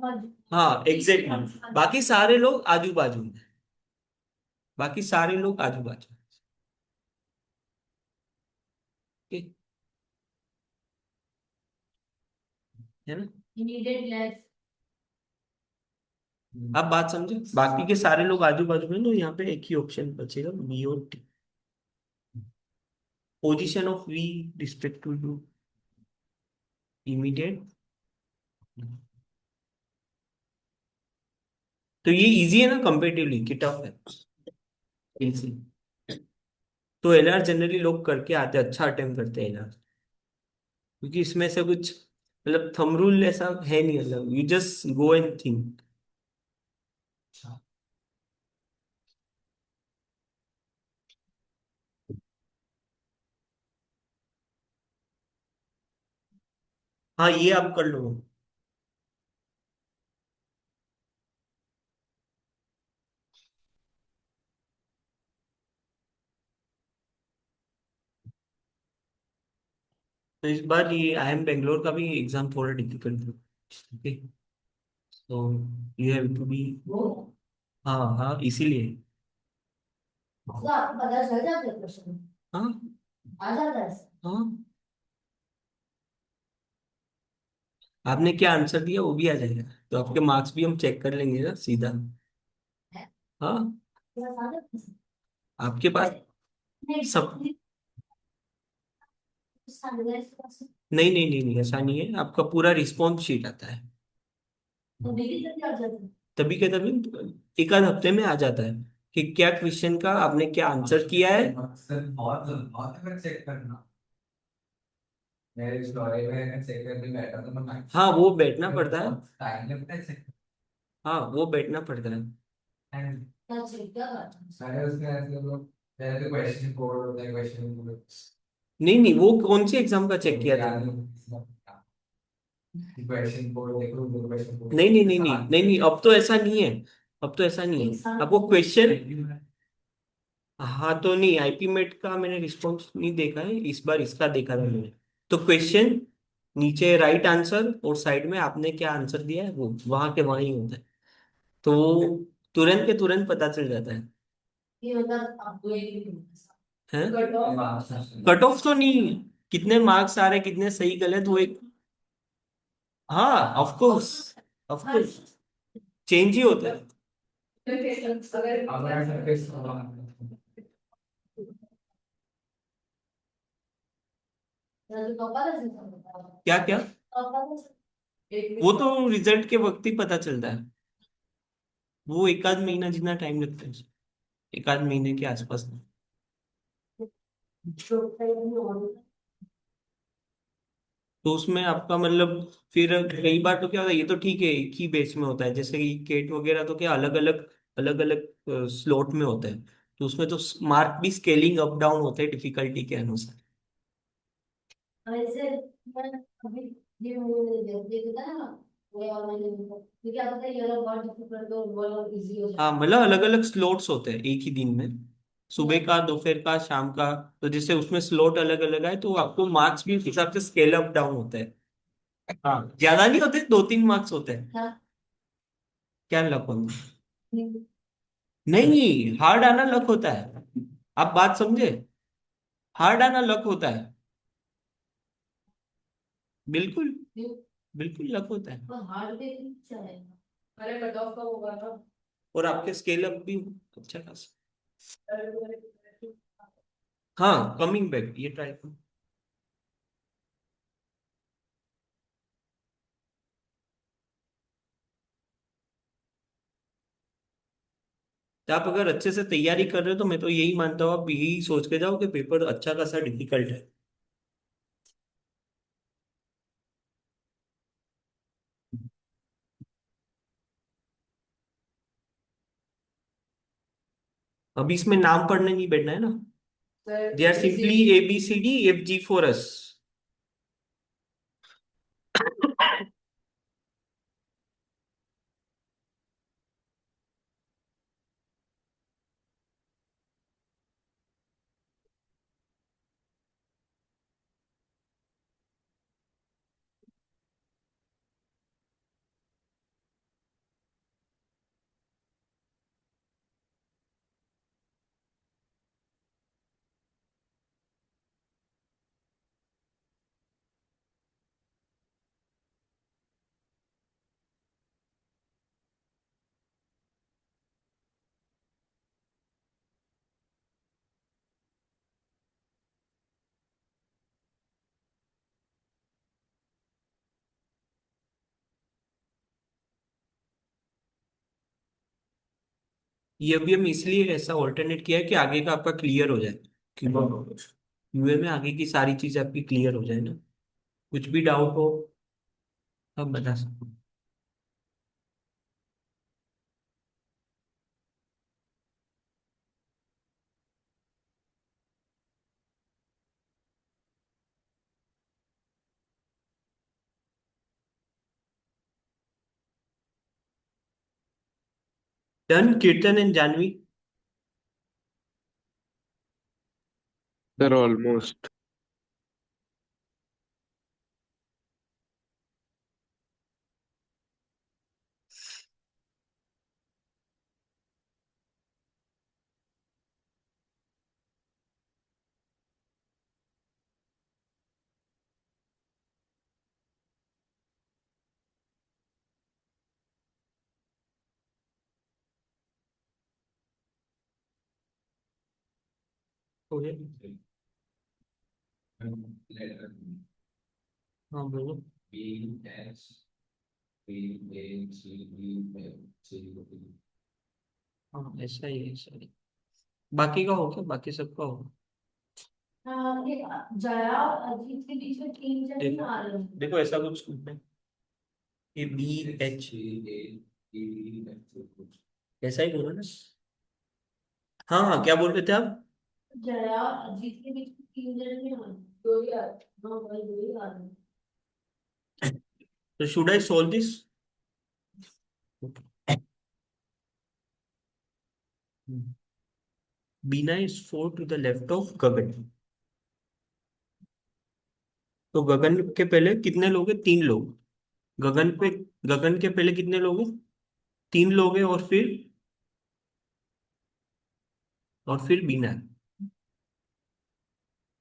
हाँ एग्जैक्टली, बाकी सारे लोग आजू बाजू में, बाकी सारे लोग आजू बाजू, ठीक है ना? immediate left आप बात समझे, बाकी के सारे लोग आजू बाजू में, तो यहाँ पे एक ही ऑप्शन बचेगा, वी और T. Position of V respect to U, immediate तो ये इजी है ना कंपेरेटिवली कि टफ है? इजी। तो एलआर जनरली लोग करके आते हैं, अच्छा अटेम्प्ट करते हैं एलआर, क्योंकि इसमें से कुछ मतलब थंब रूल ऐसा है नहीं, मतलब you just go and think. हाँ ये आप कर लो। तो इस बार ये आई एम बेंगलोर का भी एग्जाम थोड़ा डिफिकल्ट है। ओके। तो यू हैव टू बी। वो हाँ हाँ इसीलिए। तो आपको पता चल जाता है क्वेश्चन, हाँ आ जाता है। हाँ। आपने क्या आंसर दिया वो भी आ जाएगा, तो आपके मार्क्स भी हम चेक कर लेंगे ना सीधा। हाँ। पूरा आ जाता है। आपके पास नहीं सब। नहीं, सारे नहीं नहीं नहीं नहीं, ऐसा नहीं है, आपका पूरा रिस्पॉन्स शीट आता है। तो मेरी तरफ आ जाता है। तभी के तभी एक आध हफ्ते में आ जाता है कि क्या क्वेश्चन का आपने क्या आंसर किया है। सर बहुत बहुत अगर चेक करना मेरे स्टोरी में अगर चेक करने बैठा तो मैं हाँ वो बैठना पड़ता है। टाइम लगता है चेक हाँ वो बैठना पड़ता है। एंड क्या चेक क्या करता है? सारे उसके ऐसे लोग पहले क्वेश्चन कोड होता है क्वेश्चन कोड नहीं नहीं, वो कौन से एग्जाम का चेक किया था? क्वेश्चन कोड देखो दो क्वेश्चन कोड नहीं नहीं नहीं नहीं नहीं नहीं, अब तो ऐसा नहीं है। अब तो ऐसा नहीं है, आपको क्वेश्चन। हाँ तो नहीं, आईपी मेट का मैंने रिस्पॉन्स नहीं देखा है, इस बार इसका देखा था मैंने। तो क्वेश्चन नीचे राइट आंसर और साइड में आपने क्या आंसर दिया है वो वहां के वहां ही होता है। तो वो तुरंत के तुरंत पता चल जाता है। ये मतलब आपको एक हैं? कट ऑफ कट ऑफ तो नहीं, कितने मार्क्स आ रहे कितने सही गलत वो एक। हाँ of course, of course change ही होता है। अगर तो पता चलता है। क्या क्या? तो पता वो तो रिजल्ट के वक्त ही पता चलता है। वो एक आध महीना जितना टाइम लगता है, एक आध महीने के आसपास। चलता। तो उसमें आपका मतलब फिर कई बार तो क्या होता है, ये तो ठीक है एक ही बेच में होता है, जैसे कि केट वगैरह तो क्या अलग अलग स्लॉट में होता है। तो उसमें तो मार्क भी स्केलिंग अप डाउन होते हैं डिफिकल्टी के अनुसार। ऐसे मैं अभी ये मैंने देखा था ना, वो और मैंने ये क्या पता है, ये वाला बहुत डिफिकल्ट और वो वाला इजी हो हाँ जाता मतलब अलग अलग स्लॉट्स होते हैं एक ही दिन में, सुबह का दोपहर का शाम का। तो जैसे उसमें स्लॉट अलग अलग है तो आपको मार्क्स भी उस हिसाब से स्केल अप डाउन होता है। हाँ ज्यादा नहीं होते, 2-3 मार्क्स होते हैं। है। क्या लक होता है? नहीं हार्ड आना लक होता है, आप बात समझे। हार्ड आना लक होता है। बिल्कुल। बिल्कुल लक होता है। तो हार्ड पे क्या है? अरे कट ऑफ का होगा ना। और आपके स्केल अप भी अच्छा खासा। हाँ कमिंग बैक ये ट्राई करो। तो आप अगर अच्छे से तैयारी कर रहे हो तो मैं तो यही मानता हूँ आप यही सोच के जाओ कि पेपर अच्छा खासा डिफिकल्ट है। अभी इसमें नाम पढ़ने नहीं बैठना है ना। They are simply ABCDFG4 us। ये भी हम इसलिए ऐसा ऑल्टरनेट किया है कि आगे का आपका क्लियर हो जाए, कि यूए में आगे की सारी चीज आपकी क्लियर हो जाए ना, कुछ भी डाउट हो आप बता सकते हो। डन कीर्तन एंड जानवी। Sir, almost. हो गया। लेटर हाँ बोलो। B H B A G B L G B. हाँ ऐसा ही है, ऐसा ही। बाकी का हो क्या, बाकी सबका हो। हाँ, ये जया और अजीत के बीच में तीन जन ही आ रहे हैं। देखो ऐसा कुछ नहीं, ये बी एच ऐसा ही बोलो ना। हाँ हाँ, क्या बोल रहे थे आप। जया और अजीत के बीच में तीन जन ही आ रहे हैं, दो ही आ रहे हैं। हाँ भाई, दो ही आ रहे हैं। तो should I solve this. Bina is 4 to the left of Gagan. तो गगन के पहले कितने लोग हैं, 3 लोग। गगन पे, गगन के पहले कितने लोग हैं, 3 लोग हैं, और फिर बीना है।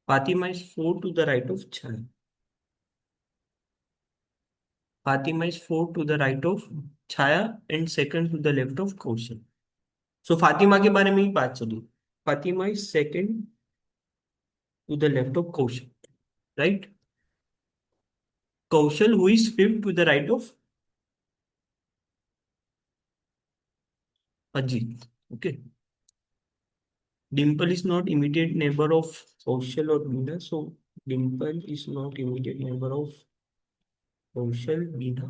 Fatima is 4 to the right of Chhaya. Fatima is 4 to the right of Chhaya and second to the left of Kaushal. So Fatima के बारे में ही बात चली। Fatima is second to the left of Kaushal, right. Kaushal who is fifth to the right of Ajit. Okay. Dimple is not immediate neighbor of Kaushal or Meena, so Dimple is not immediate neighbor of Kaushal, Meena.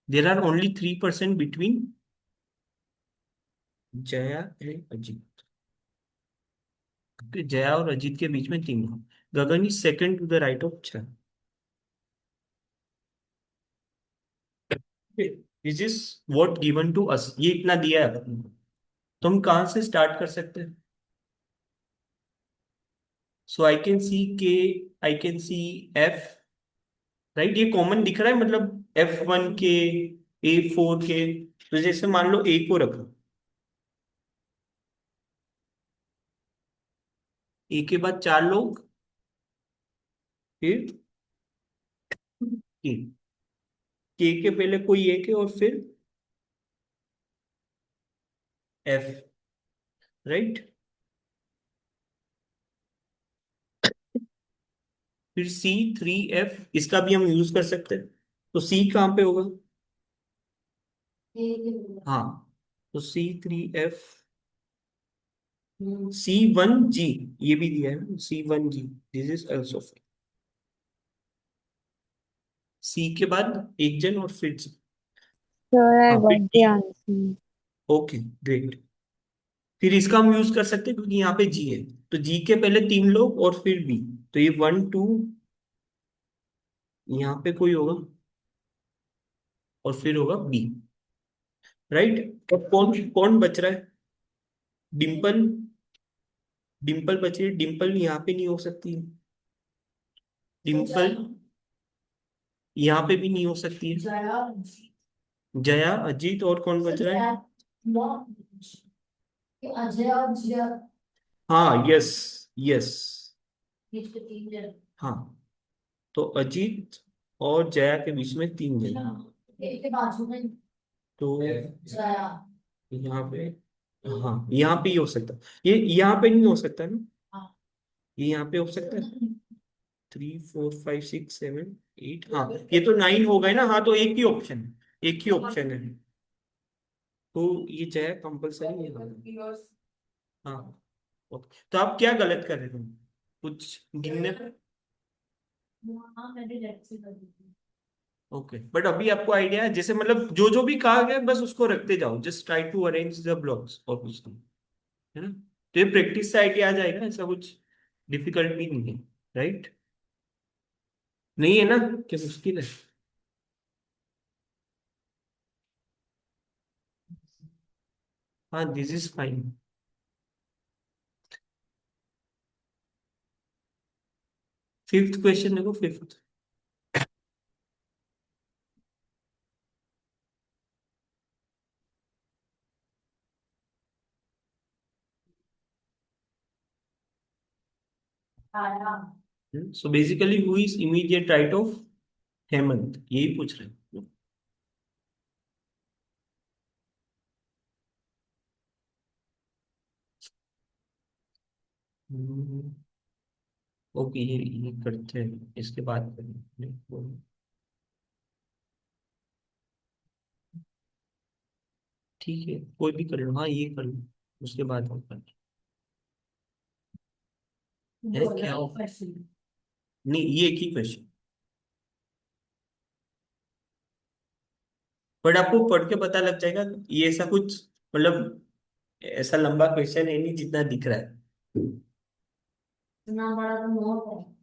There are only 3% between Jaya and Ajit. Okay, Jaya और अजीत के बीच में 3 लोग। Gagan is second to the right of छह। This is what given to us, ये इतना दिया है अपन को। तो हम कहाँ से स्टार्ट कर सकते हैं। सो I can see K, I can see F, right. ये कॉमन दिख रहा है, मतलब F1 के, A4 के। तो जैसे मान लो A को रखो, A के बाद 4 लोग, फिर K के पहले कोई एक है और फिर F, राइट। फिर C 3F, इसका भी हम यूज कर सकते हैं। तो C कहाँ पे होगा। हाँ, तो C 3F, C 1G, ये भी दिया है C 1G, this is also. C के बाद एक जन और फिर G। Sir, I हाँ फिर got the D। answer. Okay great. फिर इसका हम यूज कर सकते हैं क्योंकि यहाँ पे जी है। तो जी के पहले 3 लोग और फिर बी। तो ये 1 2, यहाँ पे कोई होगा और फिर होगा बी, राइट। और कौन कौन बच रहा है, डिम्पल। डिम्पल बच रही है, डिम्पल यहाँ पे नहीं हो सकती है। डिम्पल यहाँ पे भी नहीं हो सकती है। जया और अजीत। जया, अजीत, और कौन बच रहा है। अजय और जिया हाँ यस, यस। बीच के तीन जन। हाँ, तो अजीत और जया के बीच में 3 जन। एक के बाजू में तो जया। यहाँ पे, हाँ यहाँ पे ही हो सकता है। ये यहाँ पे नहीं हो सकता ना, हाँ। ये यहाँ पे हो सकता है। 3 4 5 6 7 8, हाँ ये तो 9 हो गए ना। हाँ तो एक ही ऑप्शन है, एक ही ऑप्शन है। तो ये जय कंपलसरी है। हाँ, ओके। तो आप क्या गलत कर रहे थे, कुछ गिनने पर? हाँ मैंने डायरेक्ट से कर दी थी। ओके, बट अभी आपको आइडिया है, जैसे मतलब जो जो भी कहा गया है, बस उसको रखते जाओ, just try to arrange the blocks, और कुछ नहीं, है ना? तो ये प्रैक्टिस से आइडिया आ जाएगा, ऐसा कुछ डिफिकल्ट भी नहीं है, राइट? नहीं है ना, क्या मुश्किल है? हाँ, this is fine. Fifth question देखो, फिफ्थ। आया। So basically who is immediate right of Hemant, यही पूछ रहे हैं। ओके, ये करते हैं, इसके बाद करेंगे। ठीक है, कोई भी कर लो, हाँ ये कर लो, उसके बाद हम करेंगे। है बोलो क्या? एक क्वेश्चन। नहीं, ये एक ही क्वेश्चन, बट आपको पढ़ के पता लग जाएगा, ये ऐसा कुछ मतलब ऐसा लंबा क्वेश्चन है नहीं जितना दिख रहा है। इतना बड़ा तो नोट है।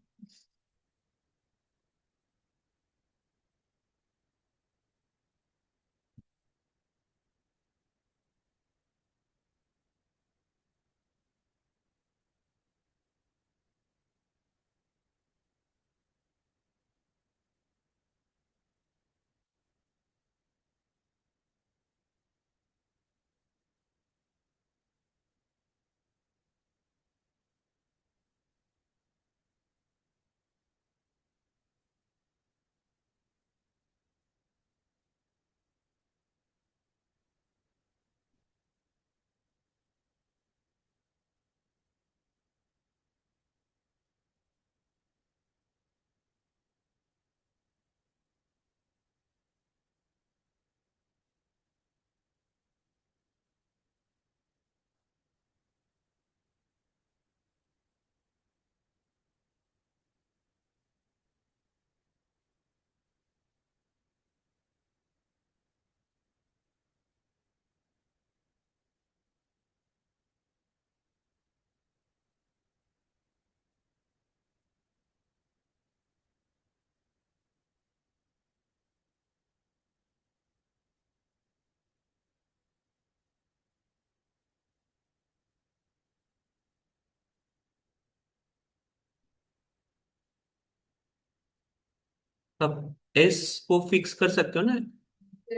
अब एस को फिक्स कर सकते हो ना,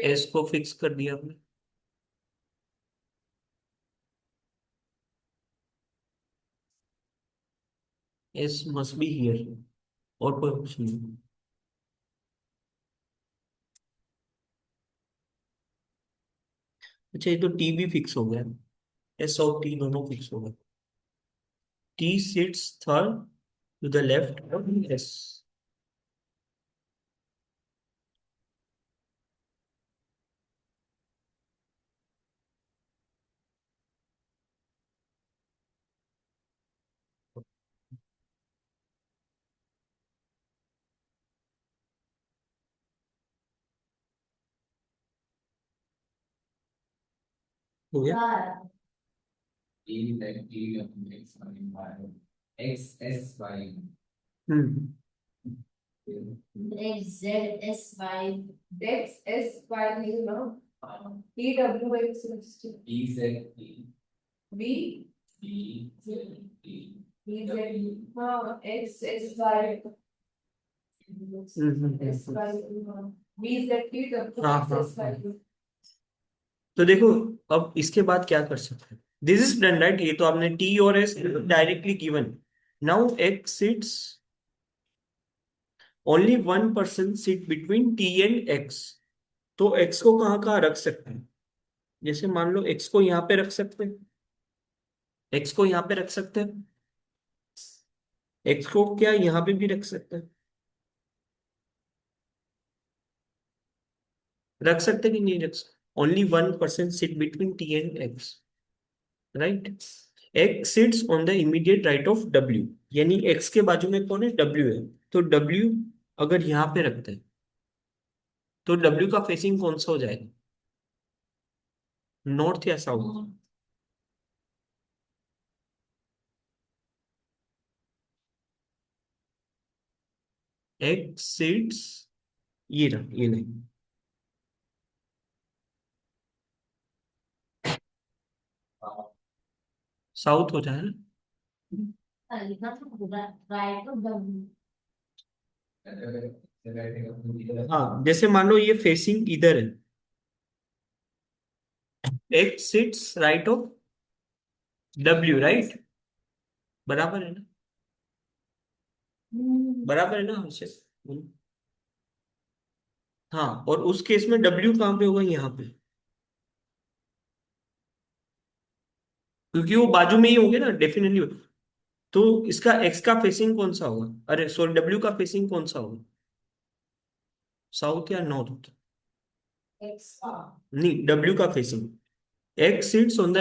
एस को फिक्स कर दिया आपने। एस मस्ट बी हियर, और कोई ऑप्शन नहीं। अच्छा, ये तो टी भी फिक्स हो गया, एस और टी दोनों फिक्स हो गए। T sits third to the left of S. हो गया। चार। E that T of X Y Y X S Y hmm. Z S Y X S Y is no T W X E Z T B E Z T E Z X S Y S Y B Z T W हाँ X हाँ S हाँ। Y तो देखो, अब इसके बाद क्या कर सकते हैं, दिस इज डन राइट, ये तो आपने टी और S directly given. Now X sits, only one person sit between T and X. तो एक्स को कहाँ कहाँ रख सकते हैं? जैसे मान लो एक्स को यहाँ पे रख सकते हैं, एक्स को यहाँ पे रख सकते हैं, एक्स को क्या यहाँ पे भी रख सकते हैं? रख सकते हैं कि नहीं रख सकते? only one person sit between T and X, right? X sits on the immediate right of W, यानी X के बाजू में कौन है? W है। तो W अगर यहाँ पे रखते हैं तो W का फेसिंग कौन सा हो जाएगा? नॉर्थ या साउथ? X sits, ये रहा, ये नहीं, साउथ हो जाए ना। Right of W। हाँ, जैसे मान लो ये फेसिंग इधर है, X sits right of W, right? बराबर है ना? बराबर है ना हमसे? हाँ, और उस केस में W कहाँ पे होगा? यहाँ पे, क्योंकि वो बाजू में ही होंगे ना, डेफिनेटली। तो इसका X का फेसिंग कौन सा होगा? अरे सॉरी, W का फेसिंग कौन सा होगा? साउथ या नॉर्थ? X नहीं, W का facing. X sits on the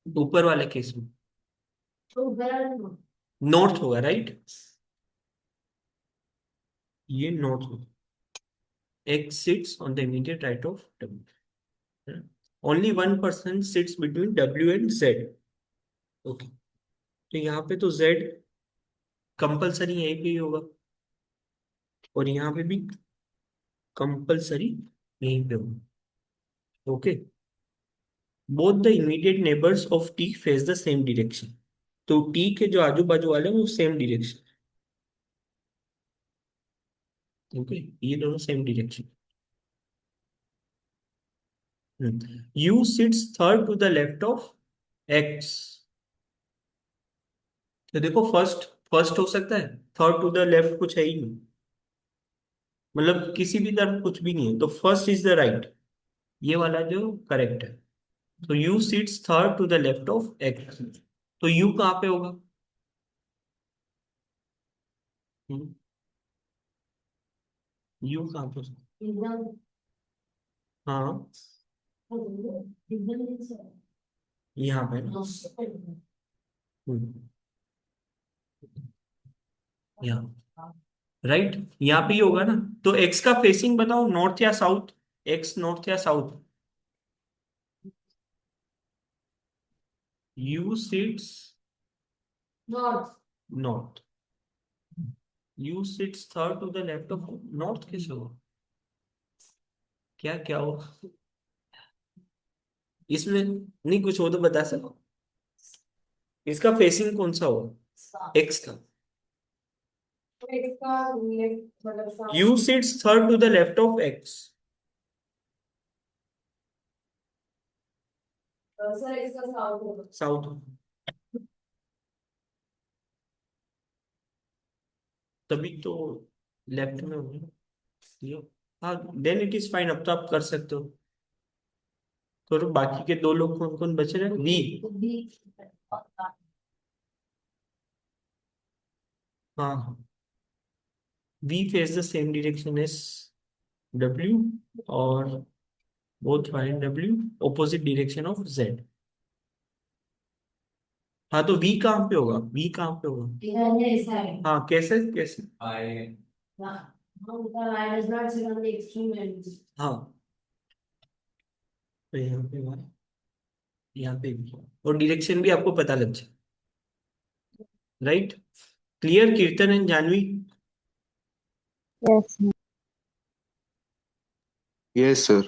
ऊपर वाले केस में तो वेर नॉर्थ होगा, राइट? ये नॉर्थ होगा। X sits on the immediate right of W. Only one person sits between W and Z. Okay, तो यहाँ पे तो Z कंपलसरी यहीं पे ही होगा, और यहाँ पे भी कंपलसरी यहीं पे होगा। Okay, both the immediate neighbours of T face the same direction. तो T के जो आजू बाजू वाले हैं वो सेम डायरेक्शन। ओके, ये दोनों same direction. U sits third to the left of X। तो देखो, फर्स्ट फर्स्ट हो सकता है, थर्ड टू द लेफ्ट कुछ है ही नहीं, मतलब किसी भी तरफ कुछ भी नहीं है, तो फर्स्ट इज द राइट, ये वाला जो करेक्ट है। तो U sits third to the left of X। तो यू कहाँ पे होगा? यू कहाँ पे होगा? एकदम हाँ, यहाँ पे ना। हम्म, यहाँ, राइट, यहाँ पे ही होगा ना। तो एक्स का फेसिंग बताओ, नॉर्थ या साउथ? एक्स नॉर्थ या south? U sits north north. U sits third to the left of north, कैसे होगा? क्या क्या हो इसमें? नहीं, कुछ हो तो बता सको। इसका फेसिंग कौन सा होगा एक्स का? इसका लेफ्ट मतलब U sits third to the left of X. Sir इसका साउथ होगा। साउथ, तभी तो लेफ्ट में होगा। ये, हाँ, देन इट इज फाइन, अब तो आप कर सकते हो। तो बाकी के दो लोग कौन कौन बचे रहे? वी, बी हाँ, V face the same direction S W, और both find W opposite direction of Z. हाँ, तो वी कहाँ पे होगा? वी कहाँ पे होगा? इधर है साइड हाँ, कैसे कैसे? I the line does not sit on the extreme ends। हाँ, तो यहाँ पे y, यहाँ पे भी, और डायरेक्शन भी आपको पता लग जाए, right? Clear Kirtan and Janvi? Yes. Yes, sir.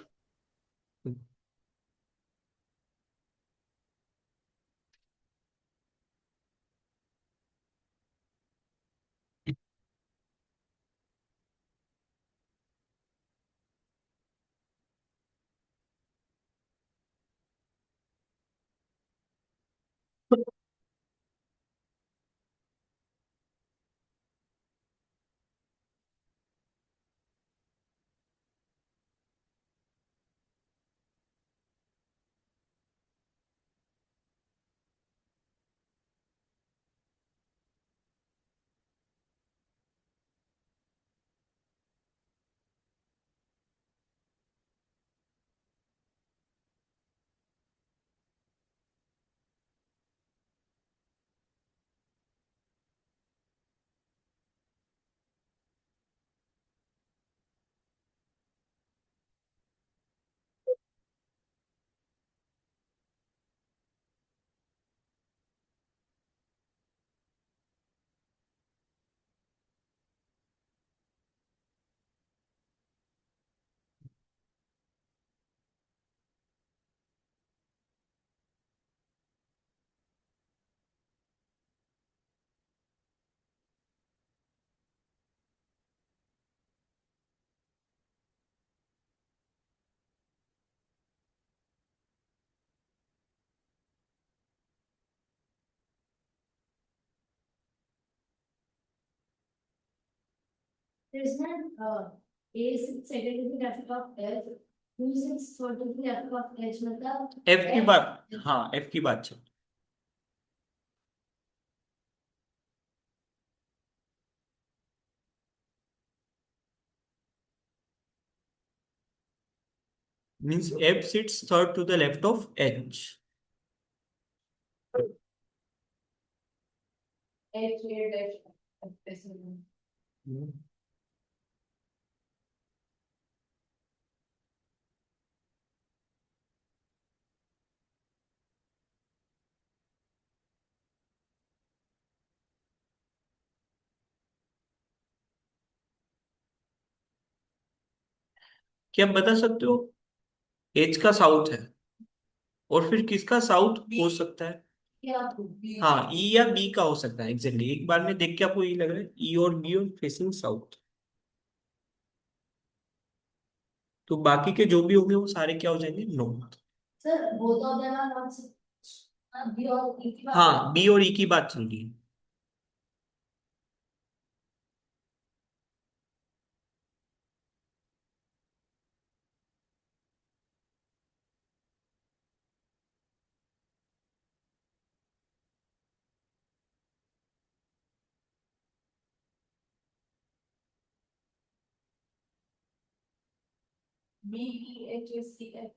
There's not A is second to the graphic of F, B is third to the graphic of H, मतलब एफ की बात, हाँ एफ की बात चल। Means F sits third to the left of H. H, A, dash, ऐसे। क्या आप बता सकते हो एच का साउथ है और फिर किसका साउथ हो सकता है? क्या हाँ ई या बी का हो सकता है एग्जैक्टली। एक बार में देख के आपको ये लग रहा है ई और बी और फेसिंग साउथ। तो बाकी के जो भी होंगे वो सारे क्या हो जाएंगे? North. Sir both of them are not B और E की बात हाँ बी और ई की बात चल रही है। B, E, H, A, C, F.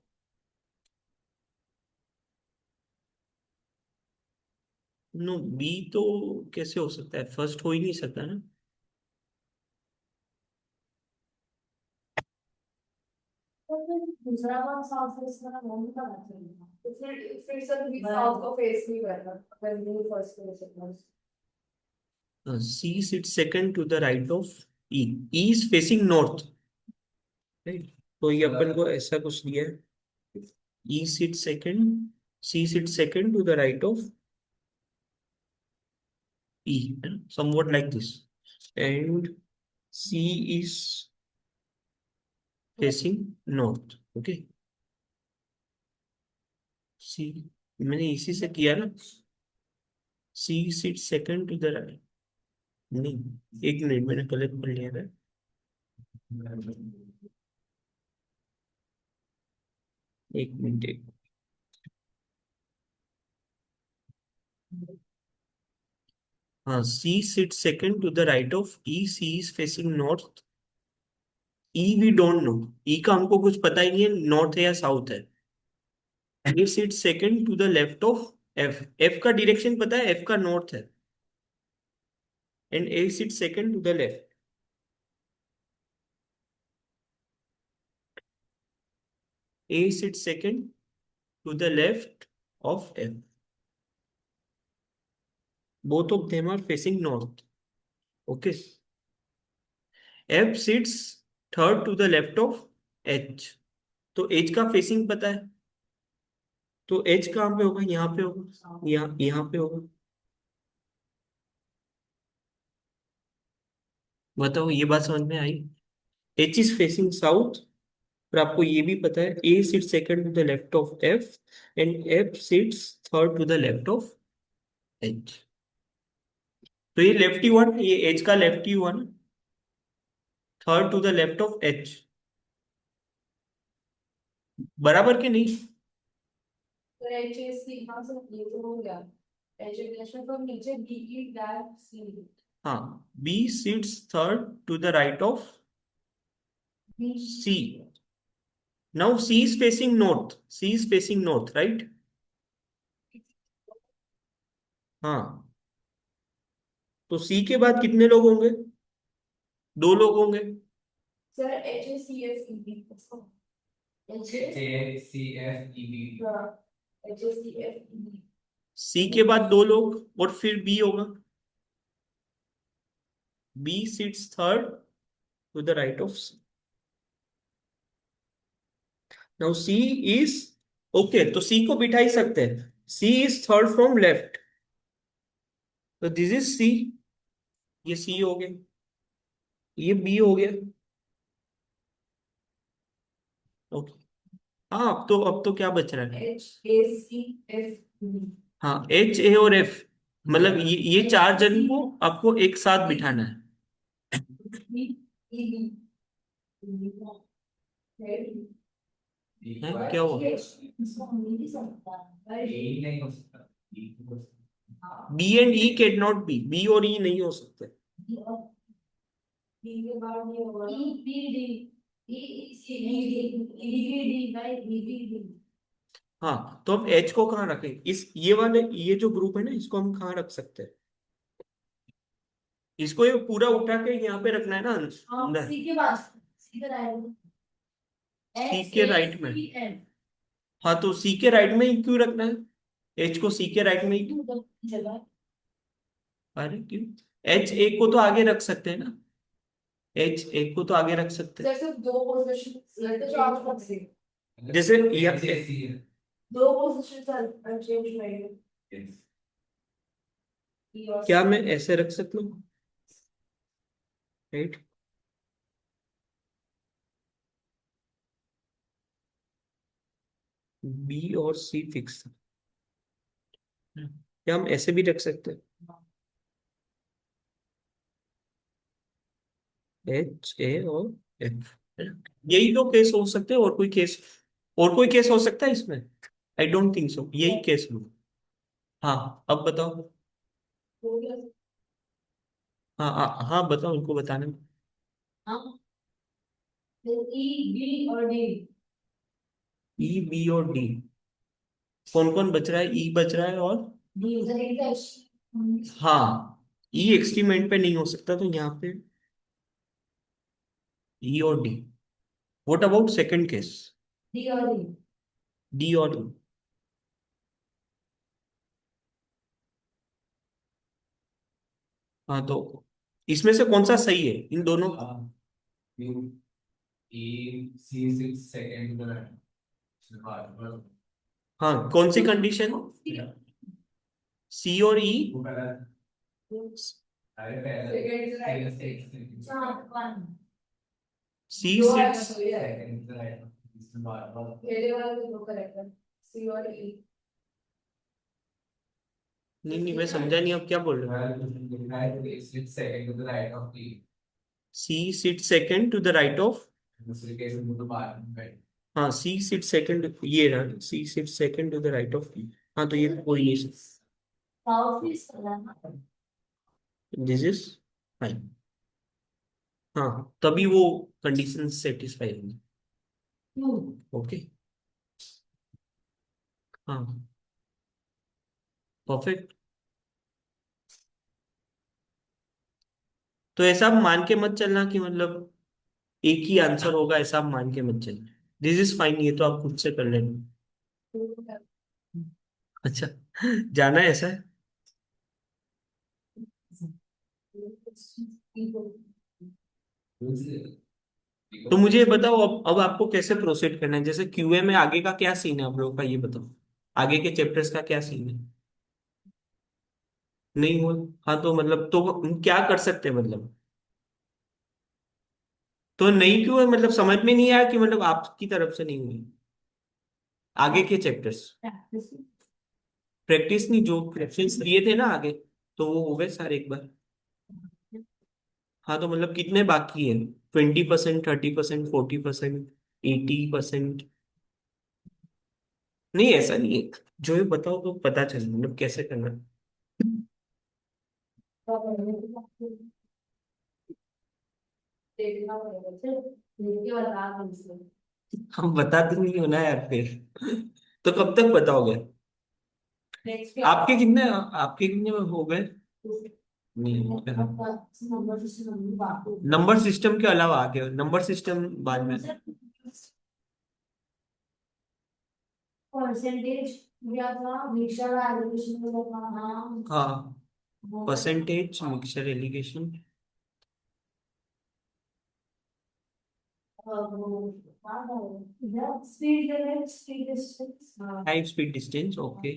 No B तो कैसे हो सकता है? फर्स्ट हो ही नहीं सकता ना। तो फिर दूसरा कौन सा ऑफिस का नाम भी पता चलेगा। तो फिर सर B साउथ को फेस नहीं करना when you first face it was. C sit second to the right of E. E is facing north, right? तो ये अपन को ऐसा कुछ दिया है, E sit second, C sit second to the right of E, somewhat like this, and C is facing north. Okay, C मैंने इसी से किया ना। C sits second to the right, नहीं एक मिनट मैंने गलत पढ़ लिया था। एक मिनट हाँ C sits second to the right of E, C is facing north, E we don't know, E का हमको कुछ पता ही नहीं है नॉर्थ है या साउथ है। A sits second to the left of F, F का डायरेक्शन पता है, F का नॉर्थ है, and A sits second to the left. A sits second to the left of F. Both of them are facing north. Okay. F sits third to the left of H. तो H का facing पता है, तो H कहाँ पे होगा? यहाँ पे होगा, यहाँ पे होगा। बताओ ये बात समझ में आई? H इज फेसिंग साउथ, और आपको ये भी पता है A sits second to the left of F and F sits third to the left of H। तो ये लेफ्टी हुआ ना, ये H का लेफ्टी हुआ ना, third to the left of H, बराबर के नहीं? तो H, A, C हाँ सर ये तो हो गया। H, A dash from नीचे B, E dash C. हाँ B sits third to the right of C. Now C is facing north, C is facing north, right? हाँ, तो C के बाद कितने लोग होंगे? दो लोग होंगे। Sir H, A, C, F, E, B. H H, A, C, F, E, B. हाँ H, A, C, F, E, B. C के बाद दो लोग और फिर B होगा। B sits third to the right of C. Now C is okay, तो C को बिठा ही सकते हैं। C is third from left, तो दिस इज C, ये C हो गया, ये B हो गया। ओके हाँ, अब तो क्या बच रहा है? H, A, C, F, B. हाँ H, A और F, मतलब ये चार जन को आपको एक साथ बिठाना है। B, EB. है क्या हुआ? नहीं हो सकता B and E can not be और ई नहीं हो सकते। हाँ, तो अब एच को कहाँ रखें? इस ये वाले ये जो ग्रुप है ना, इसको हम कहाँ रख सकते हैं? इसको ये पूरा उठा के यहाँ पे रखना है ना अंदर, सी के पास, सी का राइट, सी के राइट में। हाँ, तो सी के राइट में ही क्यों रखना है? एच को सी के राइट में ही क्यों? जगह अरे क्यों? एच एक को तो आगे रख सकते हैं ना, एच एक को तो आगे रख सकते हैं। सर सिर्फ दो पोजीशन तो आप रख सकते जैसे जैसी है दो पोजीशन चेंज रहेंगे E और क्या C। मैं ऐसे रख सकता हूँ? राइट, बी और सी फिक्स, क्या हम ऐसे भी रख सकते हैं? एच ए और एफ, यही तो केस हो सकते हैं, और कोई केस हो सकता है इसमें? आई डोंट थिंक सो, यही केस हो। हाँ, अब बताओ। हो गया हाँ हाँ हाँ, बताओ, उनको बताने में। हाँ, फिर ई बी और डी, ई बी और डी, कौन कौन बच रहा है? ई बच रहा है और डी इधर एक डैश, हाँ, ई एक्सट्रीम पे नहीं हो सकता, तो यहाँ पे ई और D. What about second case? D और डी, डी और ई। हाँ, तो इसमें से कौन सा सही है इन दोनों? U A C six second हाँ, कौन सी कंडीशन? सी और ई, अरे पहले सेकंड चार वन, सी दो है सिक्स। तो ये है सेकंड पहले वाला तो दो करेक्ट है C और E नहीं नहीं, मैं समझा नहीं, आप क्या बोल रहे हो? Second to the right of T C sit second to the right of, दूसरे केस में तो बाहर में हाँ, सी सिट सेकंड, ये रहा, C sit second to the right of. हाँ, तो ये कोई नहीं, साउथ ईस्ट करना, दिस इज फाइन। हाँ, तभी वो कंडीशन सेटिस्फाई होंगी। टू, ओके, हाँ, परफेक्ट। तो ऐसा आप मान के मत चलना कि मतलब एक ही आंसर होगा, ऐसा आप मान के मत चलना। दिस इज फाइन, ये तो आप खुद से कर लेना। अच्छा, जाना है ऐसा है? तो मुझे ये बताओ, अब आपको कैसे प्रोसीड करना है? जैसे क्यूए में आगे का क्या सीन है आप लोगों का, ये बताओ। आगे के चैप्टर्स का क्या सीन है? नहीं हुआ? हाँ, तो मतलब तो हम क्या कर सकते हैं मतलब? तो नहीं क्यों है मतलब, समझ में नहीं आया कि मतलब आपकी तरफ से नहीं हुई आगे के चैप्टर्स? प्रैक्टिस, प्रैक्टिस नहीं, जो क्वेश्चंस दिए थे ना आगे, तो वो हो गए सारे एक बार? हाँ, तो मतलब कितने बाकी है? 20%, 30%, 40%, 80%? नहीं, ऐसा नहीं है, जो ये बताओ तो पता चले मतलब कैसे करना है। देखना पड़ेगा ये बता दो, हम बताते नहीं हो ना यार फिर। तो कब तक बताओगे? नेक्स्ट आपके कितने में हो गए? नहीं हो गए। नंबर नंबर सिस्टम के अलावा आगे, नंबर सिस्टम बाद में। परसेंटेज दिया था, मिक्सर एलोकेशन दिया था, हाँ हाँ, percentage, mixture allegation, speed limit, speed distance, time speed distance, okay,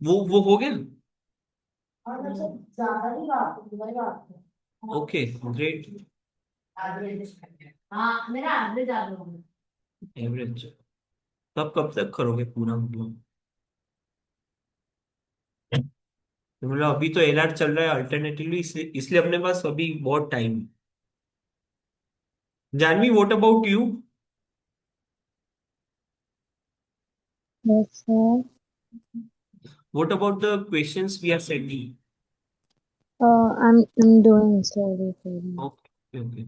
वो हो गया। और मतलब ज्यादा नहीं बात है, तुम्हारी बात है, ओके, ग्रेट। एवरेज, हाँ मेरा एवरेज आ रहा है, एवरेज, तब कब तक करोगे पूरा मतलब? मतलब अभी तो एलआर चल रहा है अल्टरनेटिवली, इसलिए इसलिए अपने पास अभी बहुत टाइम है। Janvi, what about you? Yes, sir. What about the questions we are sending? I'm doing study for them. Okay okay.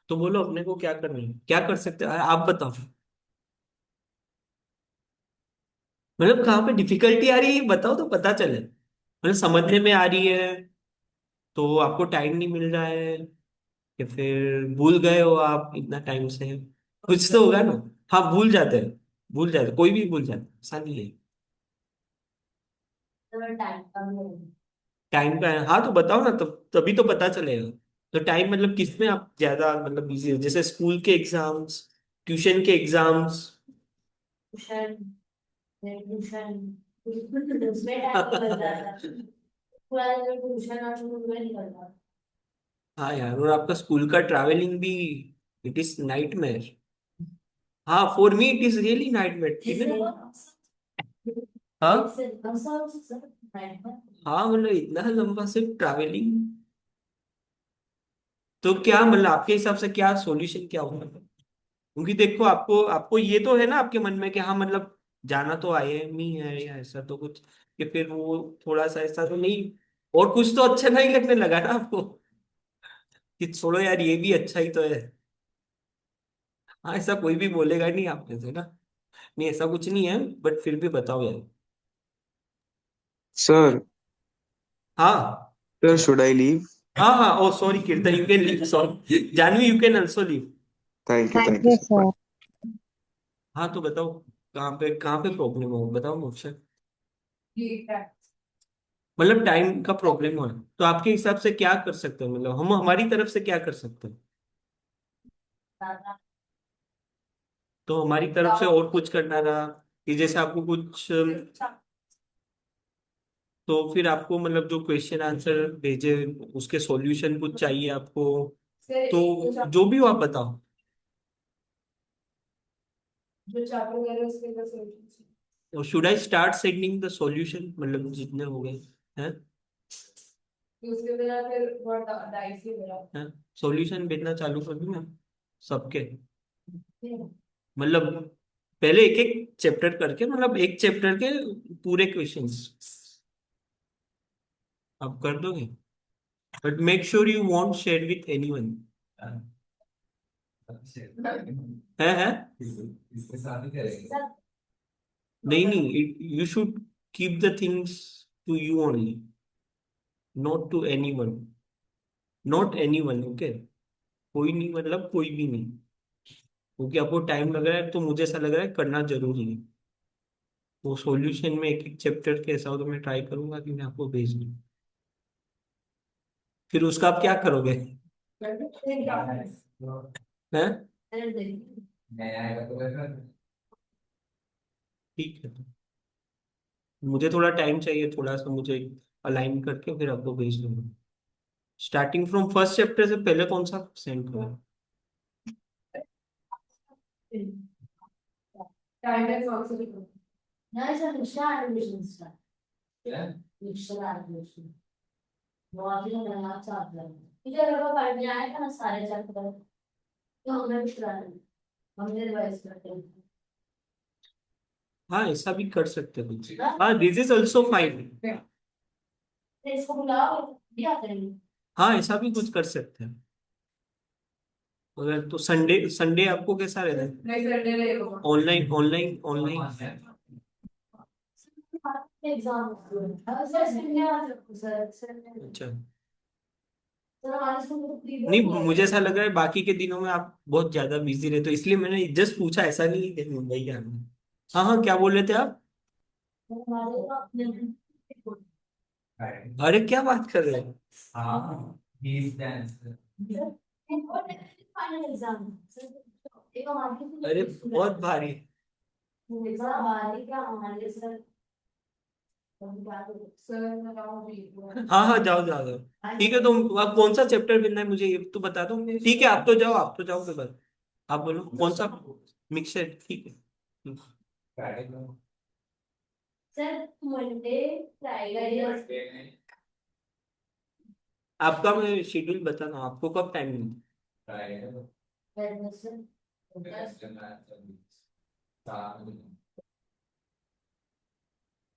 तो बोलो अपने को क्या करना है, क्या कर सकते हैं, आप बताओ। मतलब कहाँ पे डिफिकल्टी आ रही है ये बताओ तो पता चले, मतलब समझने में आ रही है तो आपको टाइम नहीं मिल रहा है, या फिर भूल गए हो आप इतना टाइम से, कुछ तो होगा ना। हाँ भूल जाते हैं, भूल जाते हैं, कोई भी भूल जाता है, ऐसा नहीं है। टाइम कम है। टाइम का है, हाँ तो बताओ ना, तब तभी तो पता चलेगा। तो टाइम मतलब किसमें आप ज्यादा मतलब बिजी हो, जैसे स्कूल के एग्जाम्स, ट्यूशन के एग्जाम्स। ट्यूशन, ट्यूशन उसमें टाइम निकल जाता है। पूरा दिन ट्यूशन और स्कूल में निकलता हाँ यार, और आपका स्कूल का ट्रैवलिंग भी, इट इज नाइटमेयर। हाँ for me it is really nightmare. है। हाँ से कम से टाइम है। हाँ, मतलब इतना लंबा सिर्फ ट्रैवलिंग। तो क्या मतलब आपके हिसाब से क्या सॉल्यूशन क्या होगा? क्योंकि देखो आपको आपको ये तो है ना आपके मन में कि हाँ मतलब जाना तो आईआईएम ही है या ऐसा तो कुछ, कि फिर वो थोड़ा सा ऐसा तो नहीं, और कुछ तो अच्छा नहीं लगने लगा ना आपको, कि छोड़ो यार ये भी अच्छा ही तो है। हाँ ऐसा कोई भी बोलेगा नहीं आप में से ना, नहीं ऐसा कुछ नहीं है, बट फिर भी बताओ यार। Sir, हाँ sir, should I leave? हाँ हाँ, oh sorry Kirtan, you can leave, sorry Janvi, you can also leave. Thank you, Yes, sir. sir. हाँ तो बताओ, कहाँ पे प्रॉब्लम हो, बताओ मुझसे। मतलब टाइम का प्रॉब्लम हो रहा है, तो आपके हिसाब से क्या कर सकते हैं, मतलब हम हमारी तरफ से क्या कर सकते हैं? तो हमारी तरफ से और कुछ करना रहा कि जैसे आपको कुछ, तो फिर आपको मतलब जो क्वेश्चन आंसर भेजे उसके सॉल्यूशन कुछ चाहिए आपको, तो जो भी हो आप बताओ। जो चैप्टर वगैरह उसके का सॉल्यूशन तो should I start sending the solution, मतलब जितने हो गए हैं, उसके बिना फिर बहुत डाइस ही मेरा हैं सॉल्यूशन भेजना चालू कर दूं मैं सबके, मतलब पहले एक एक चैप्टर करके, मतलब एक चैप्टर के पूरे क्वेश्चंस आप कर दोगे, but make sure you won't share with anyone. है इसके साथ ही करेंगे। नहीं नहीं, you should keep the things to you only, not to anyone, not anyone, okay. कोई नहीं, मतलब कोई भी नहीं, क्योंकि आपको टाइम लग रहा है तो मुझे ऐसा लग रहा है करना जरूरी है। वो सॉल्यूशन में एक एक चैप्टर के ऐसा हो तो मैं ट्राई करूंगा कि मैं आपको भेज दूं, फिर उसका आप क्या करोगे? हैं? मैं आएगा तो वैसा ठीक है, तो मुझे थोड़ा टाइम चाहिए, थोड़ा सा मुझे अलाइन करके फिर आपको भेज दूंगा। स्टार्टिंग फ्रॉम फर्स्ट चैप्टर से पहले कौन सा सेंड करें? टाइम ऑल्सो नहीं सर, निशा एडमिशन स्टार्ट, है। निशा एडमिशन बहुत ही नया चाहते हैं। मुझे अगर वो पढ़ने आएगा ना सारे चैप्टर, तो हमें भी करा देंगे, हमने रिवाइज करते हैं। हाँ ऐसा भी कर सकते हैं कुछ, हाँ दिस इज ऑल्सो फाइन। तो इसको बुलाओ, भी आते हैं। हाँ ऐसा भी कुछ कर सकते हैं, अगर तो संडे संडे आपको कैसा रहता है? नहीं संडे रहेगा online online online? Exam sir Sunday आ जाओ सर, संडे अच्छा, सर हमारे स्कूल में प्री नहीं बोर्ड हुआ मुझे ऐसा लग रहा है बाकी के दिनों में आप बहुत ज्यादा बिजी रहते हो, इसलिए मैंने जस्ट पूछा, ऐसा नहीं है कि मुंबई के आना। हाँ हाँ, क्या बोल रहे थे आप? तो हमारे को अपने अरे क्या बात कर रहे हो? हाँ, he is dance. Final exam sir, एक अरे हमारे बहुत भारी। एग्जाम हमारे क्या हमारे सर, सर लगाओ भी हाँ हाँ, जाओ जाओ जाओ, ठीक है, तो आप कौन सा चैप्टर मिलना है मुझे ये तो बता दो, ठीक है आप तो जाओ, आप तो जाओ के बाद, आप बोलो कौन सा मिक्सर, ठीक है। Friday को सर मंडे फ्राइडे आपका मैं शेड्यूल बताना, आपको कब टाइम मिलता Friday को Wednesday Wednesday, math and Saturday.